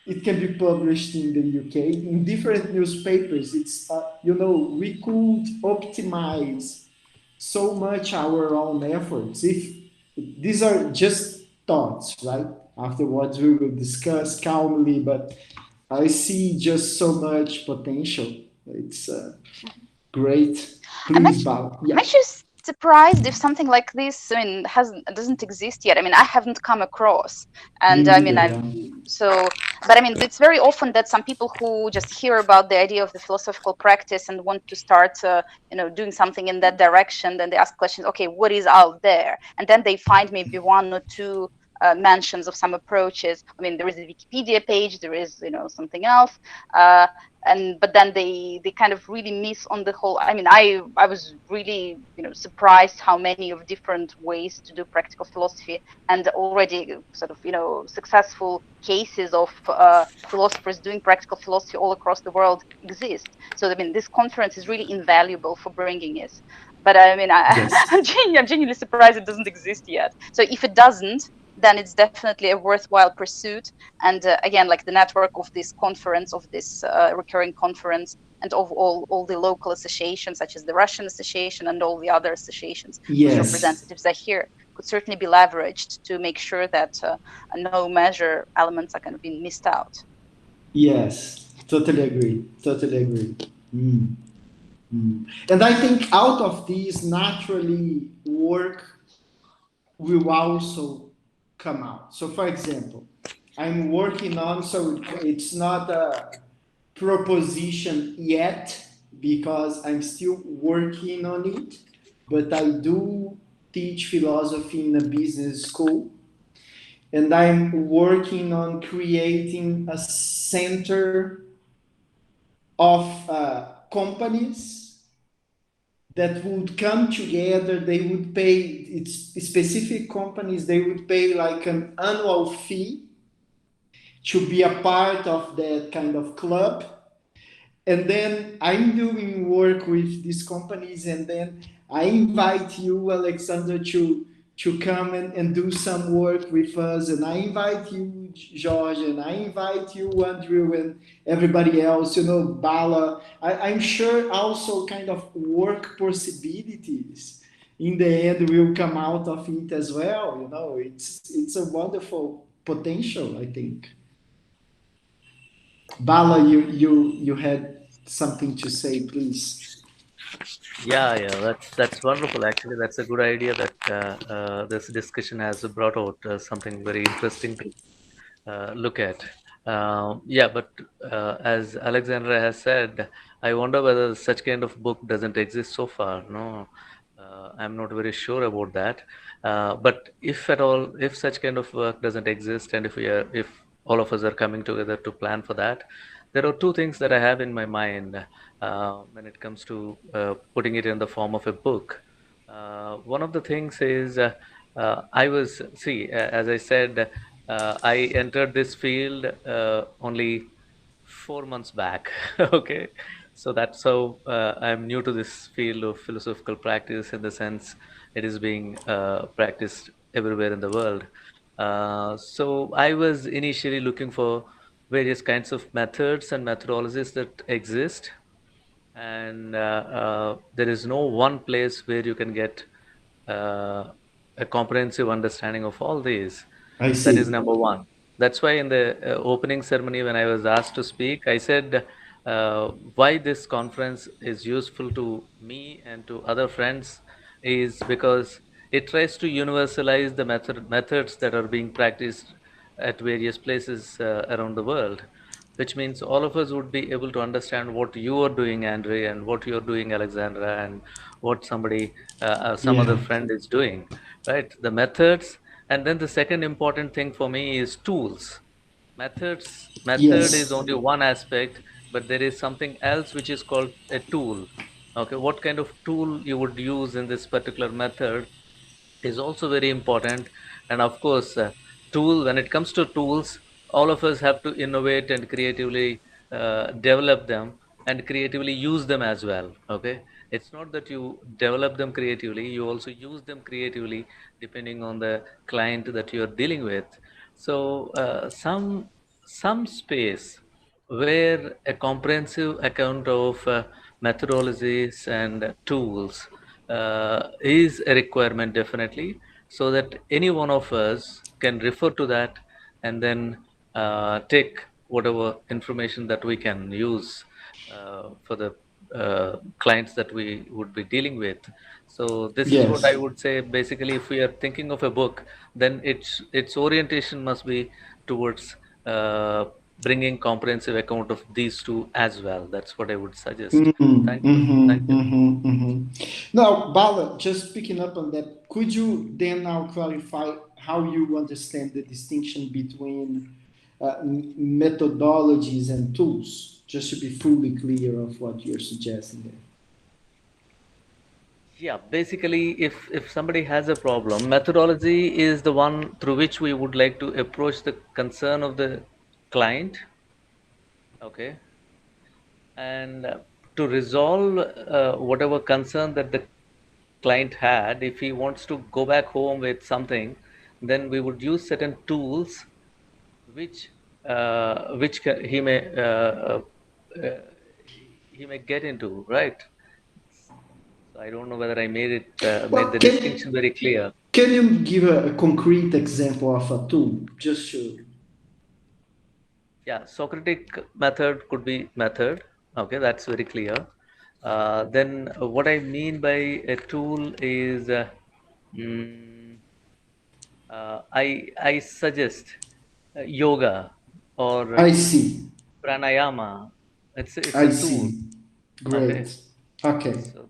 it can be published in the UK in different newspapers. It's we could optimize so much our own efforts if these are just thoughts, right? Afterwards, we will discuss calmly, but I see just so much potential. It's great. I'm Please, actually, Bow. I'm Yeah, actually surprised if something like this, I mean, hasn't doesn't exist yet. I mean, I haven't come across, me and I mean, neither. I'm Yeah. so, but I mean, it's very often that some people who just hear about the idea of the philosophical practice and want to start, doing something in that direction, then they ask questions. Okay, what is out there? And then they find maybe one or two. Mentions of some approaches. I mean, there is a Wikipedia page. There is, something else. Uh, and but then they kind of really miss on the whole. I mean, I was really surprised how many of different ways to do practical philosophy, and already sort of successful cases of philosophers doing practical philosophy all across the world exist. So I mean, this conference is really invaluable for bringing it. But I mean, Yes. I'm genuinely surprised it doesn't exist yet. So if it doesn't, then it's definitely a worthwhile pursuit. And again, like the network of this conference, of this recurring conference, and of all the local associations, such as the Russian Association and all the other associations whose Yes. representatives are here, could certainly be leveraged to make sure that no measure elements are kind of being missed out. Yes. Totally agree. Totally agree. Mm. Mm. And I think out of these, naturally, work will also come out. So, for example, I'm working on, so it's not a proposition yet because I'm still working on it, but I do teach philosophy in a business school, and I'm working on creating a center of companies that would come together. They would pay, it's specific companies, they would pay like an annual fee to be a part of that kind of club. And then I'm doing work with these companies, and then I invite you, Alexander, to come and do some work with us, and I invite you, George, and I invite you, Andrew, and everybody else, Bala. I'm sure also kind of work possibilities in the end will come out of it as well. It's a wonderful potential, I think. Bala, you had something to say, please. Yeah, that's wonderful. Actually, that's a good idea that this discussion has brought out something very interesting to look at. Yeah, but as Alexandra has said, I wonder whether such kind of book doesn't exist so far. No, I'm not very sure about that. But if at all, if such kind of work doesn't exist, and if all of us are coming together to plan for that, there are two things that I have in my mind when it comes to putting it in the form of a book. One of the things is as I said, I entered this field only 4 months back. Okay, so that's how I'm new to this field of philosophical practice, in the sense it is being practiced everywhere in the world. So I was initially looking for various kinds of methods and methodologies that exist, and there is no one place where you can get uh, a comprehensive understanding of all these. I That is see. number one. That's why in the opening ceremony, when I was asked to speak, I said why this conference is useful to me and to other friends is because it tries to universalize the methods that are being practiced at various places around the world, which means all of us would be able to understand what you are doing, Andre, and what you're doing, Alexandra, and what some other Yeah. friend is doing, right? The methods. And then the second important thing for me is tools. Method is Yes. only one aspect, but there is something else which is called a tool. Okay, what kind of tool you would use in this particular method is also very important. And of course, when it comes to tools, all of us have to innovate and creatively develop them and creatively use them as well. Okay, it's not that you develop them creatively, you also use them creatively depending on the client that you're dealing with. So some space where a comprehensive account of methodologies and tools is a requirement, definitely, so that any one of us can refer to that and then take whatever information that we can use for the clients that we would be dealing with. So this is what I Yes. would say. Basically, if we are thinking of a book, then its orientation must be towards bringing comprehensive account of these two as well. That's what I would suggest. Thank you. Thank you. Now, Bala, just picking up on that, could you then now clarify how you understand the distinction between methodologies and tools, just to be fully clear of what you're suggesting there? Yeah, basically, if somebody has a problem, methodology is the one through which we would like to approach the concern of the client. Okay, and to resolve whatever concern that the client had, if he wants to go back home with something, then we would use certain tools which uh, he may get into, right? So I don't know whether I made Well, the distinction very clear. can you give a concrete example of a tool, just to? Yeah, Socratic method could be method. Okay, that's very clear. Then what I mean by a tool is mm, I suggest yoga or I see. pranayama. It's a I tool. see. Okay, Great. Okay. so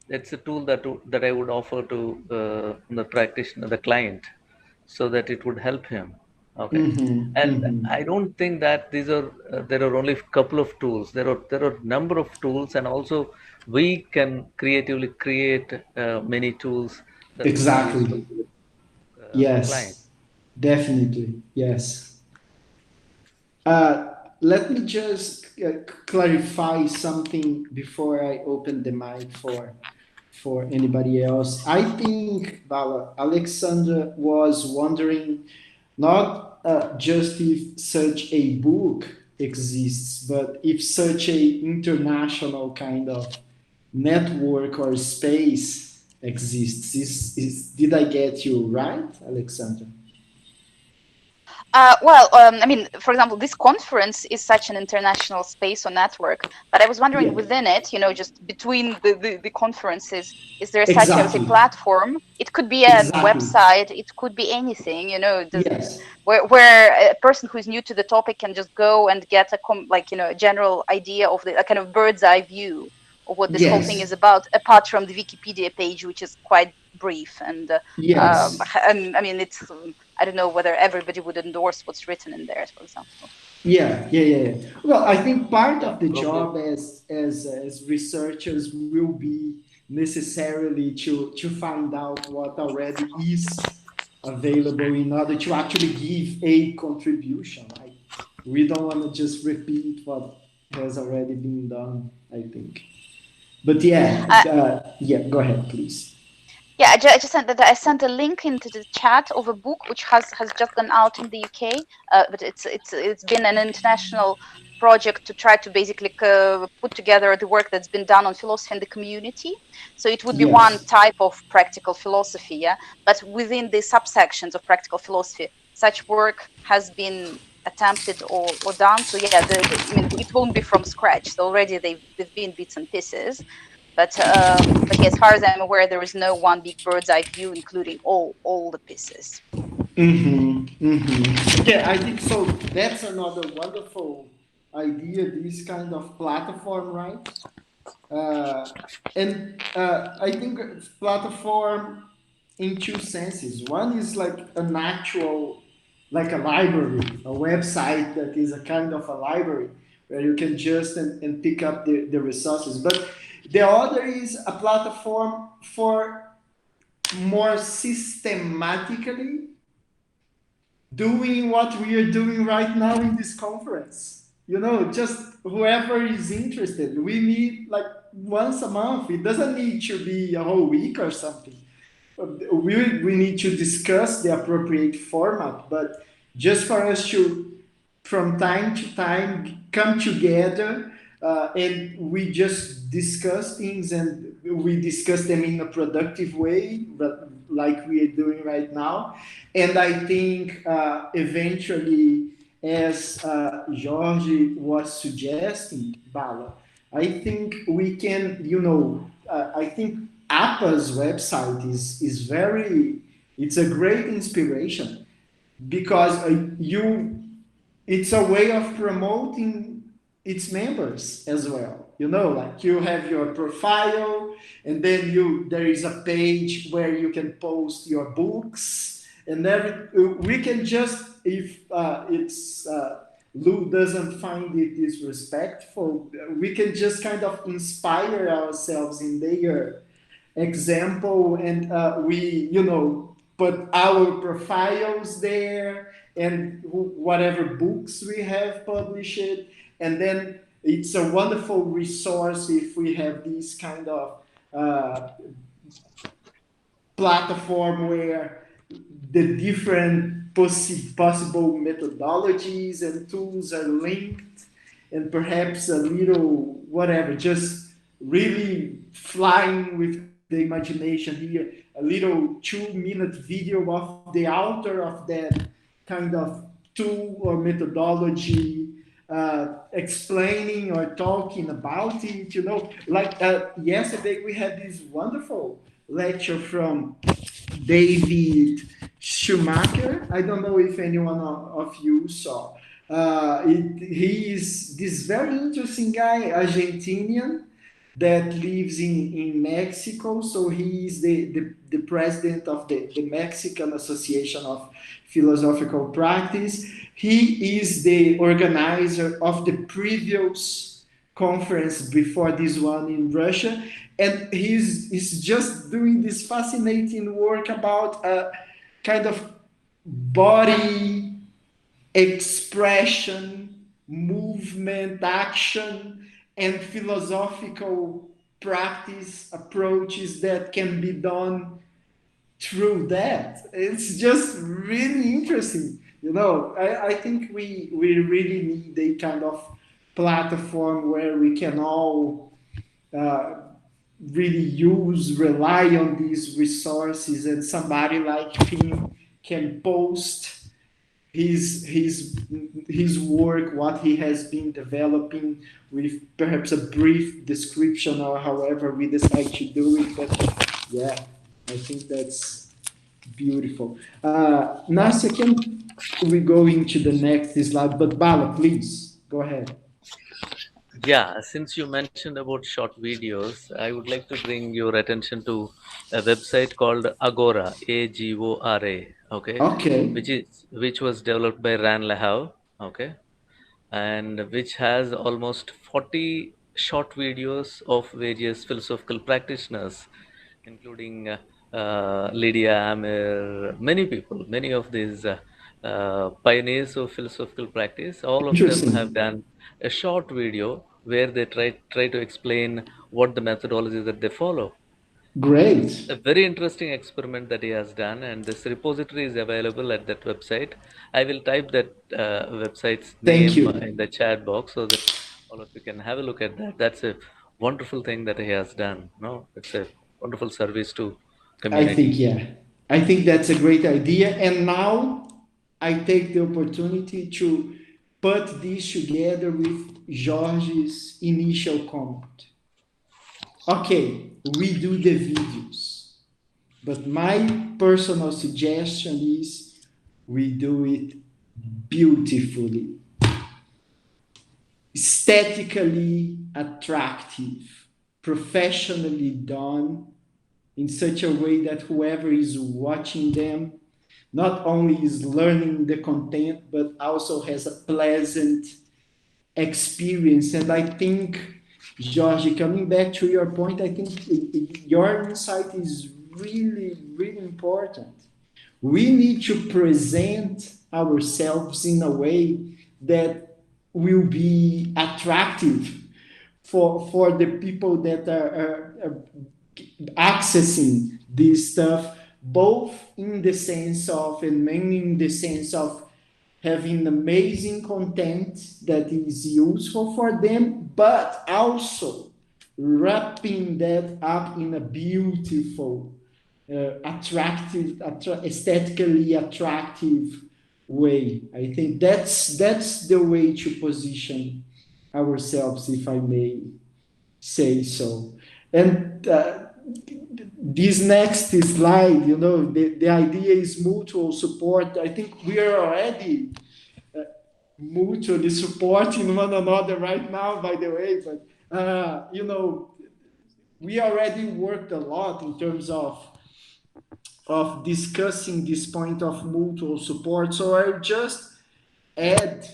that's a tool that I would offer to the practitioner, the client, so that it would help him. Okay, and I don't think that these are there are only a couple of tools. There are number of tools, and also we can creatively create many tools that would be useful Exactly. to the client. Yes. Definitely. Yes. Let me just clarify something before I open the mic for anybody else. I think Bala, Alexandra was wondering not just if such a book exists, but if such a international kind of network or space exists. Did I get you right, Alexandra? I mean, for example, this conference is such an international space or network, but I was wondering Yeah, within it, just between the conferences, is there such, I would say, exactly. platform? It could be a Exactly. website, it could be anything, Yes. where a person who's new to the topic can just go and get a general idea of a kind of bird's eye view of what this whole thing is Yes. about, apart from the Wikipedia page, which is quite brief Yes. and I mean, it's I don't know whether everybody would endorse what's written in there, for example. Yeah. Well, I think part Yeah, of the probably. job as researchers will be necessarily to find out what already is available in order to actually give a contribution. Right? We don't want to just repeat what has already been done, I think. But Uh, yeah, go ahead, please. yeah, I just sent that. I sent a link into the chat of a book which has just gone out in the UK, but it's been an international project to try to basically put together the work that's been done on philosophy in the community. So it would be one Yes. type of practical philosophy, yeah. But within the subsections of practical philosophy, such work has been attempted or done. So yeah, I mean, it won't be from scratch. So already they've been bits and pieces. But yeah, as far as I'm aware, there is no one big bird's eye view, including all the pieces. Yeah, I think so. That's another wonderful idea. This kind of platform, right? Uh, and I think platform in two senses. One is like an actual, like a library, a website that is a kind of a library where you can just and pick up the resources. But the other is a platform for more systematically doing what we are doing right now in this conference. just whoever is interested. We meet like once a month. It doesn't need to be a whole week or something. We need to discuss the appropriate format, but just for us to, from time to time, come together and we just discuss things, and we discuss them in a productive way, like we are doing right now. And I think eventually, as Jorge was suggesting, Bala, I think we can, I think APA's website is very, it's a great inspiration because it's a way of promoting its members as well. Like you have your profile, and then there is a page where you can post your books, and we can just, if it's Lou doesn't find it disrespectful, we can just kind of inspire ourselves in their example, and we put our profiles there, and whatever books we have published, and then it's a wonderful resource if we have this kind of uh, platform where the different possible methodologies and tools are linked, and perhaps a little whatever, just really flying with the imagination here, a little 2-minute video of the author of that kind of tool or methodology, explaining or talking about it. Like yesterday we had this wonderful lecture from David Schumacher. I don't know if anyone of you saw. He is this very interesting guy, Argentinian, that lives in Mexico. So he is the president of the Mexican Association of Philosophical Practice. He is the organizer of the previous conference before this one in Russia. And he's just doing this fascinating work about kind of body expression, movement, action, and philosophical practice approaches that can be done through that. It's just really interesting. I think we really need a kind of platform where we can all uh, really rely on these resources, and somebody like him can post his work, what he has been developing, with perhaps a brief description or however we decide to do it. But yeah, I think that's beautiful. Nasser, can we go into the next slide? But Bala, please go ahead. Yeah, since you mentioned about short videos, I would like to bring your attention to a website called Agora, Agora. Okay, Okay, which was developed by Ran Lahau. Okay, and which has almost 40 short videos of various philosophical practitioners, including Lydia Amir, many people, many of these pioneers of philosophical practice. All of them have interesting. done a short video where they try to explain what the methodology that they follow. It's Great. a very interesting experiment that he has done, and this repository is available at that website. I will type that website's Thank name in you. the chat box so that all of you can have a look at that. That's a wonderful thing that he has done. No, it's a wonderful service to I think, community. yeah. I think that's a great idea. And now I take the opportunity to put this together with Jorge's initial comment. Okay, we do the videos, but my personal suggestion is we do it beautifully, aesthetically attractive, professionally done, in such a way that whoever is watching them not only is learning the content, but also has a pleasant experience. And I think, Jorge, coming back to your point, I think your insight is really, really important. We need to present ourselves in a way that will be attractive for the people that are accessing this stuff, both in the sense of, and mainly in the sense of having amazing content that is useful for them, but also wrapping that up in a beautiful, attractive, aesthetically attractive way. I think that's the way to position ourselves, if I may say so. And this next slide, the idea is mutual support. I think we are already mutually supporting one another right now, by the way, but we already worked a lot in terms of discussing this point of mutual support. So I just add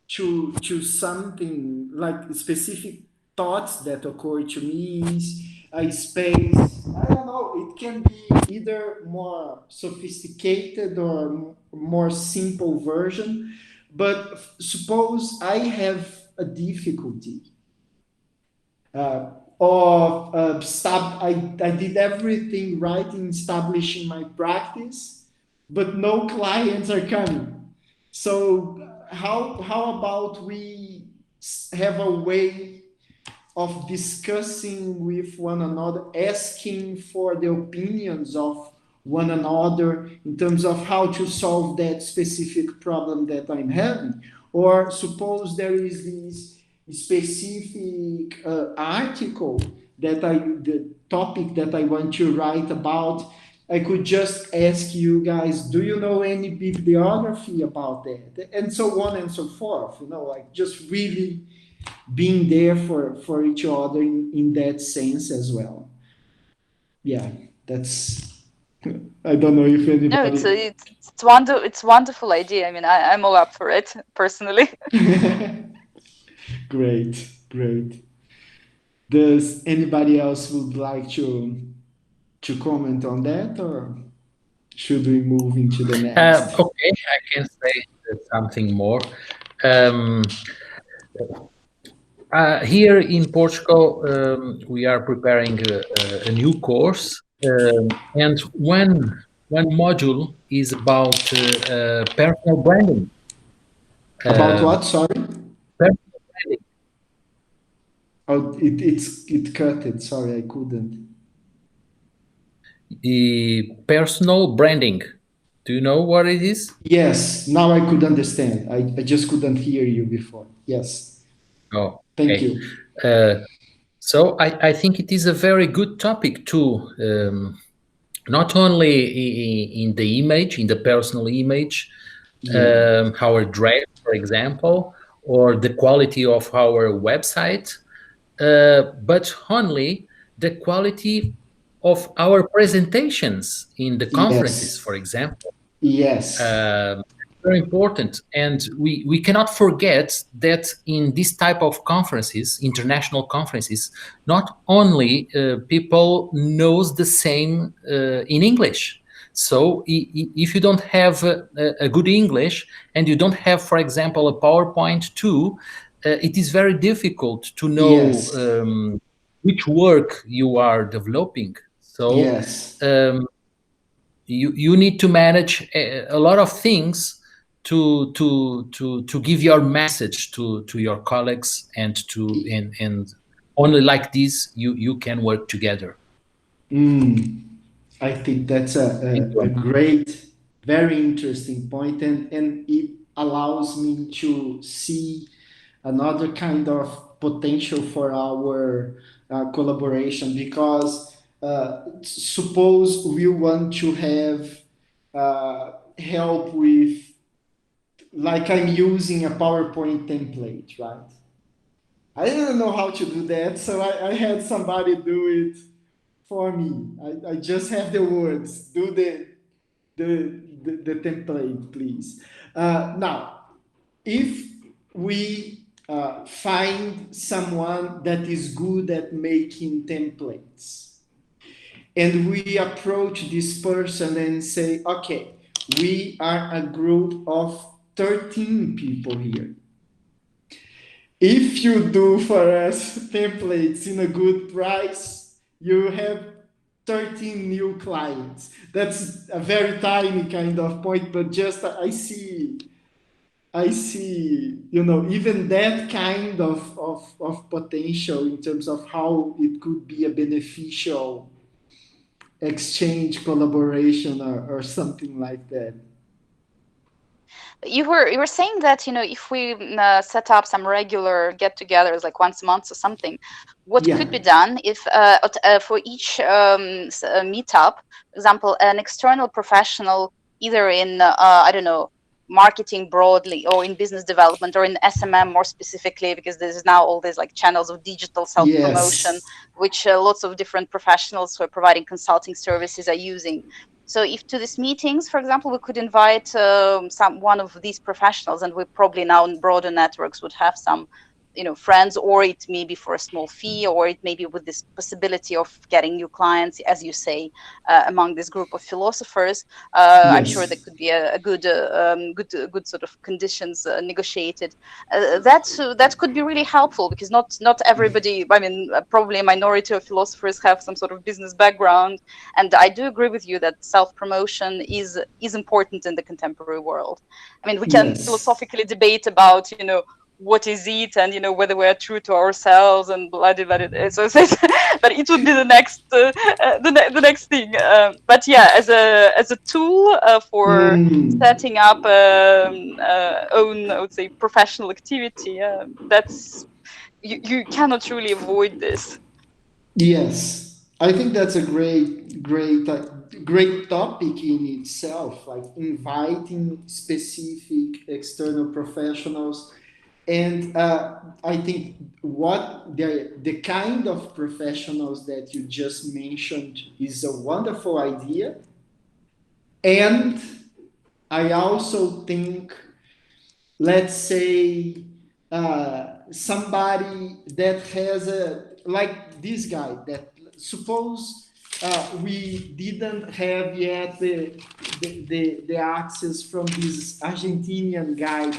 to something like specific thoughts that occur to me is a space. I don't know. It can be either more sophisticated or more simple version. But suppose I have a difficulty I did everything right in establishing my practice, but no clients are coming. So how about we have a way of discussing with one another, asking for the opinions of one another in terms of how to solve that specific problem that I'm having? Or suppose there is this specific article the topic that I want to write about. I could just ask you guys, do you know any bibliography about that? And so on and so forth, like just really being there for each other in that sense as well. Yeah, that's, I don't know if anybody. No, it's wonderful idea. I mean, I'm all up for it personally. Great. Does anybody else would like to comment on that, or should we move into the next? Okay, I can say something more. Here in Portugal, we are preparing a new course, and one module is about personal branding. About what? Sorry. Personal branding. Oh, it cut it. Sorry, I couldn't. Personal branding. Do you know what it is? Yes, now I could understand. I just couldn't hear you before. Yes. Oh, thank okay. you. So I think it is a very good topic too, not only in the image, in the personal image, our dress, for example, or the quality of our website, but only the quality of our presentations in the conferences, Yes. for example. Yes. Very important, and we cannot forget that in this type of conferences, international conferences, not only people knows the same in English. So if you don't have a good English and you don't have, for example, a PowerPoint too, it is very difficult to know Yes. which work you are developing. So Yes. You need to manage a lot of things to give your message to your colleagues, and only like this you can work together. I think that's a great, very interesting point, and it allows me to see another kind of potential for our collaboration, because suppose we want to have help with, like I'm using a PowerPoint template, right? I didn't know how to do that, so I had somebody do it for me. I just have the words. Do the template, please. Now, if we find someone that is good at making templates, and we approach this person and say, okay, we are a group of 13 people here. if you do for us templates in a good price, you have 13 new clients. That's a very tiny kind of point, but just I see, even that kind of potential in terms of how it could be a beneficial exchange, collaboration, or something like that. You were saying that if we set up some regular get-togethers like once a month or something, what Yeah. could be done if for each meetup, for example, an external professional, either in I don't know, marketing broadly or in business development or in SMM more specifically, because there's now all these like channels of digital self-promotion, Yes. which lots of different professionals who are providing consulting services are using. So if to these meetings, for example, we could invite one of these professionals, and we probably now in broader networks would have some, friends, or it may be for a small fee, or it may be with this possibility of getting new clients, as you say, among this group of philosophers. I'm sure there Yes. could be a good sort of conditions negotiated. That could be really helpful, because not everybody, I mean, probably a minority of philosophers have some sort of business background, and I do agree with you that self-promotion is important in the contemporary world. I mean, we can Yes. philosophically debate about, what is it, and whether we are true to ourselves and blah blah blah. But it would be the next the next thing. But yeah, as a tool for setting up own, I would say, professional activity, that's you cannot really avoid this. Yes, I think that's a great topic in itself, like inviting specific external professionals. And I think what the kind of professionals that you just mentioned is a wonderful idea. And I also think, let's say, somebody that has like this guy, that suppose we didn't have yet the access from this Argentinian guy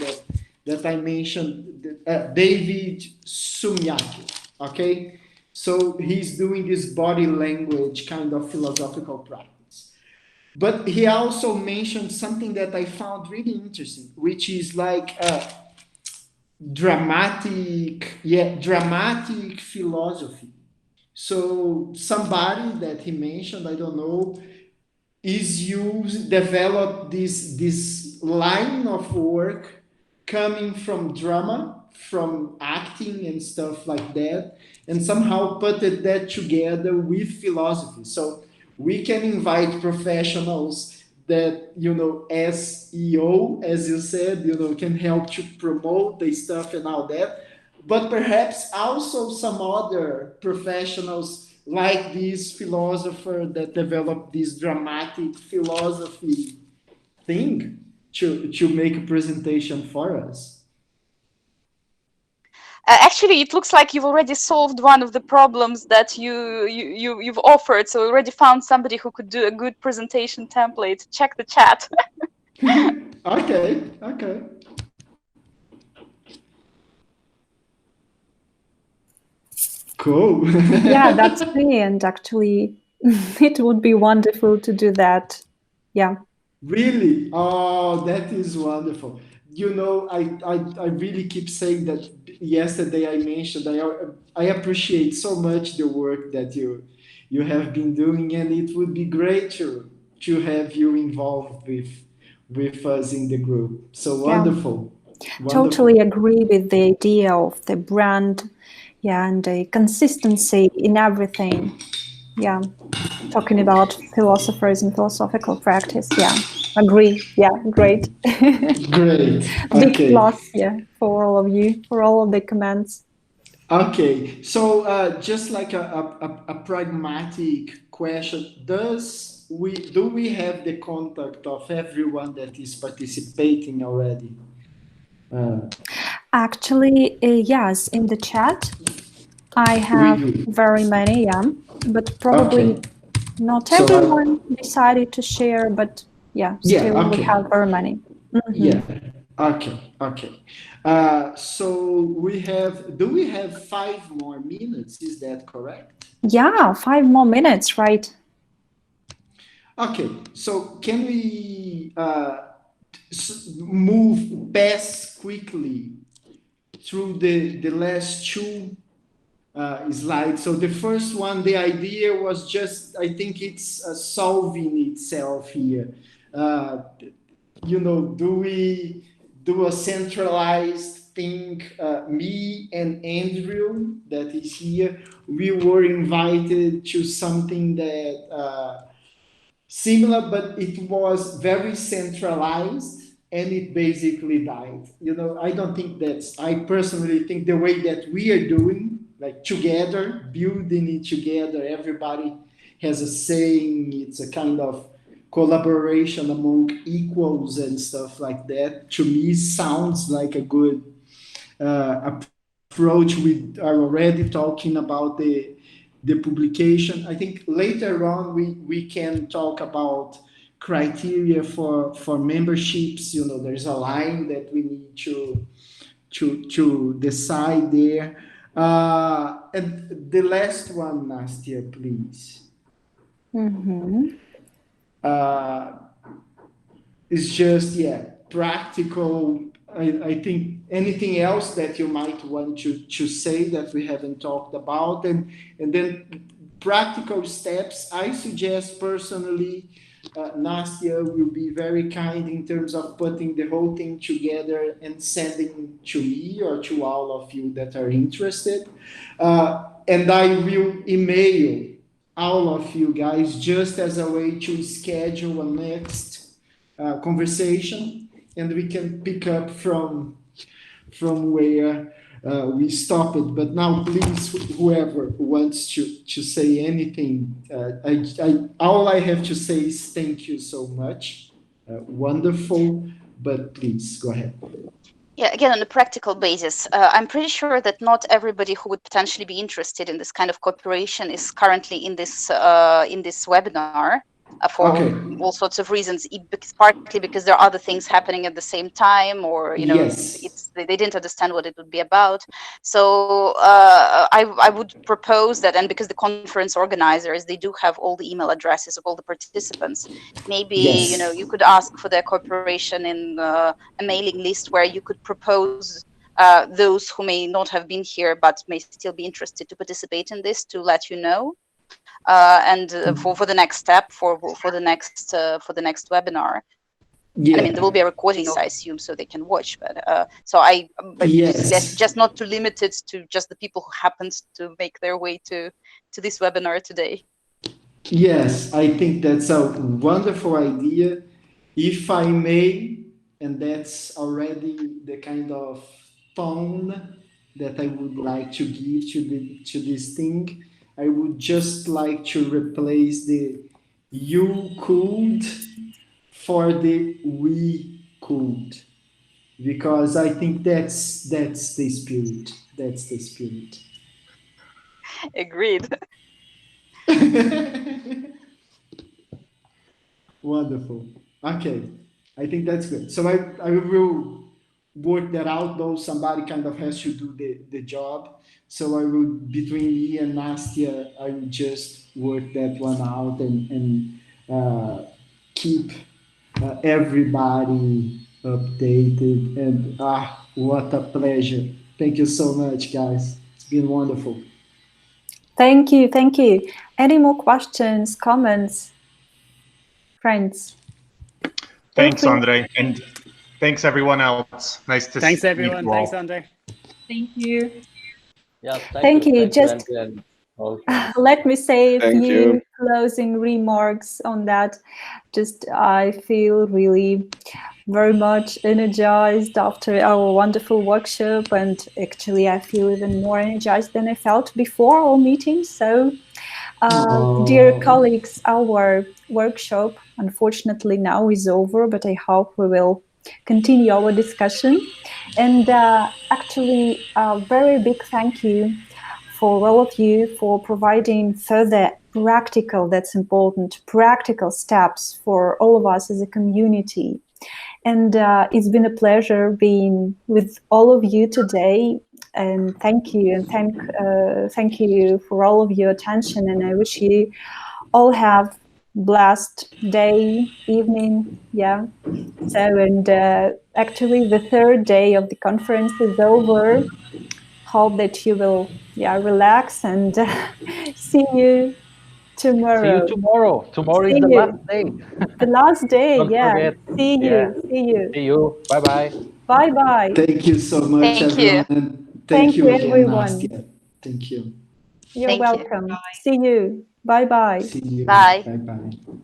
that I mentioned, David Sumiaki. Okay, so he's doing this body language kind of philosophical practice. But he also mentioned something that I found really interesting, which is like dramatic philosophy. So somebody that he mentioned, I don't know, developed this line of work coming from drama, from acting and stuff like that, and somehow put that together with philosophy. So we can invite professionals that, SEO, as you said, can help to promote the stuff and all that, but perhaps also some other professionals like this philosopher that developed this dramatic philosophy thing to make a presentation for us. Actually, it looks like you've already solved one of the problems that you've offered. So you already found somebody who could do a good presentation template. Check the chat. Okay. Cool. Yeah, that's brilliant, actually. It would be wonderful to do that. Yeah. Really? Oh, that is wonderful. I really keep saying that yesterday I mentioned I appreciate so much the work that you have been doing, and it would be great to have you involved with us in the group. So Yeah. wonderful. Totally agree with the idea of the brand, yeah, and the consistency in everything. Yeah, talking about philosophers and philosophical practice. Yeah, agree. Yeah, great. Great. Big Okay. plus, yeah, for all of you, for all of the comments. Okay, so just like a pragmatic question, do we have the contact of everyone that is participating already? Actually, yes, in the chat, I have We do. very many, yeah, but probably Okay. not So everyone decided to share, but yeah, yeah, still we okay. have very many. Yeah. Okay, okay. So do we have 5 more minutes? Is that correct? Yeah, 5 more minutes, right? Okay, so can we move past quickly through the last two slides? So the first one, the idea was just, I think it's solving itself here. Uh, do we do a centralized thing? Me and Andrew, that is here, we were invited to something that similar, but it was very centralized and it basically died. I don't think I personally think the way that we are doing, like together, building it together, everybody has a saying, it's a kind of collaboration among equals and stuff like that. To me, sounds like a good approach. We are already talking about the publication. I think later on we can talk about criteria for memberships. There's a line that we need to decide there. And the last one, Nastia, please. Mm-hmm. Uh, it's just, yeah, practical. I think anything else that you might want to say that we haven't talked about, and then practical steps. I suggest personally, Nastia will be very kind in terms of putting the whole thing together and sending to me or to all of you that are interested, and I will email all of you guys just as a way to schedule a next conversation, and we can pick up from where we stopped it. But now, please, whoever wants to say anything, all I have to say is thank you so much. Wonderful, but please go ahead. Yeah, again, on a practical basis, I'm pretty sure that not everybody who would potentially be interested in this kind of cooperation is currently in this webinar. For Okay. all sorts of reasons, partly because there are other things happening at the same time, or Yes. they didn't understand what it would be about. So I would propose that, and because the conference organizers, they do have all the email addresses of all the participants, maybe Yes. you could ask for their cooperation in a mailing list where you could propose those who may not have been here but may still be interested to participate in this, to let you know. And for the next step, for the next webinar. Yeah. And I mean, there will be a recording, I assume, so they can watch. But but Yes. just not to limit it to just the people who happened to make their way to this webinar today. Yes, I think that's a wonderful idea. If I may, and that's already the kind of tone that I would like to give to this thing, I would just like to replace the you could for the we could, because I think that's the spirit. That's the spirit. Agreed. Wonderful. Okay. I think that's good. So I will work that out, though somebody kind of has to do the job. So I will, between me and Nastia, I will just work that one out and keep everybody updated. And what a pleasure. Thank you so much, guys. It's been wonderful. Thank you, thank you. Any more questions, comments, friends? Thanks, André, and thanks everyone else. Nice to Thanks, meet everyone. you all. Thanks, André. Thank you. Yeah, Thank you. Thank you, Just André, and all friends. let me say a Thank few you. closing remarks on that. Just I feel really very much energized after our wonderful workshop, and actually I feel even more energized than I felt before our meeting. So dear colleagues, our workshop unfortunately now is over, but I hope we will continue our discussion. And actually a very big thank you for all of you for providing further practical, that's important, practical steps for all of us as a community. And it's been a pleasure being with all of you today. And thank you, and thank you for all of your attention. And I wish you all have blessed day, evening. Yeah. So, and actually, the third day of the conference is over. Hope that you will, relax and see you See you tomorrow. tomorrow. Tomorrow is See the last you. day. The last day, Don't yeah. forget. See Yeah. you. See you. See you. Bye bye. Bye bye. Thank you so much, Thank you. everyone, and thank Thank you you, again, everyone. Nastya. Thank you. You're Thank you. welcome. See you. Bye bye. See you. Bye. Bye bye.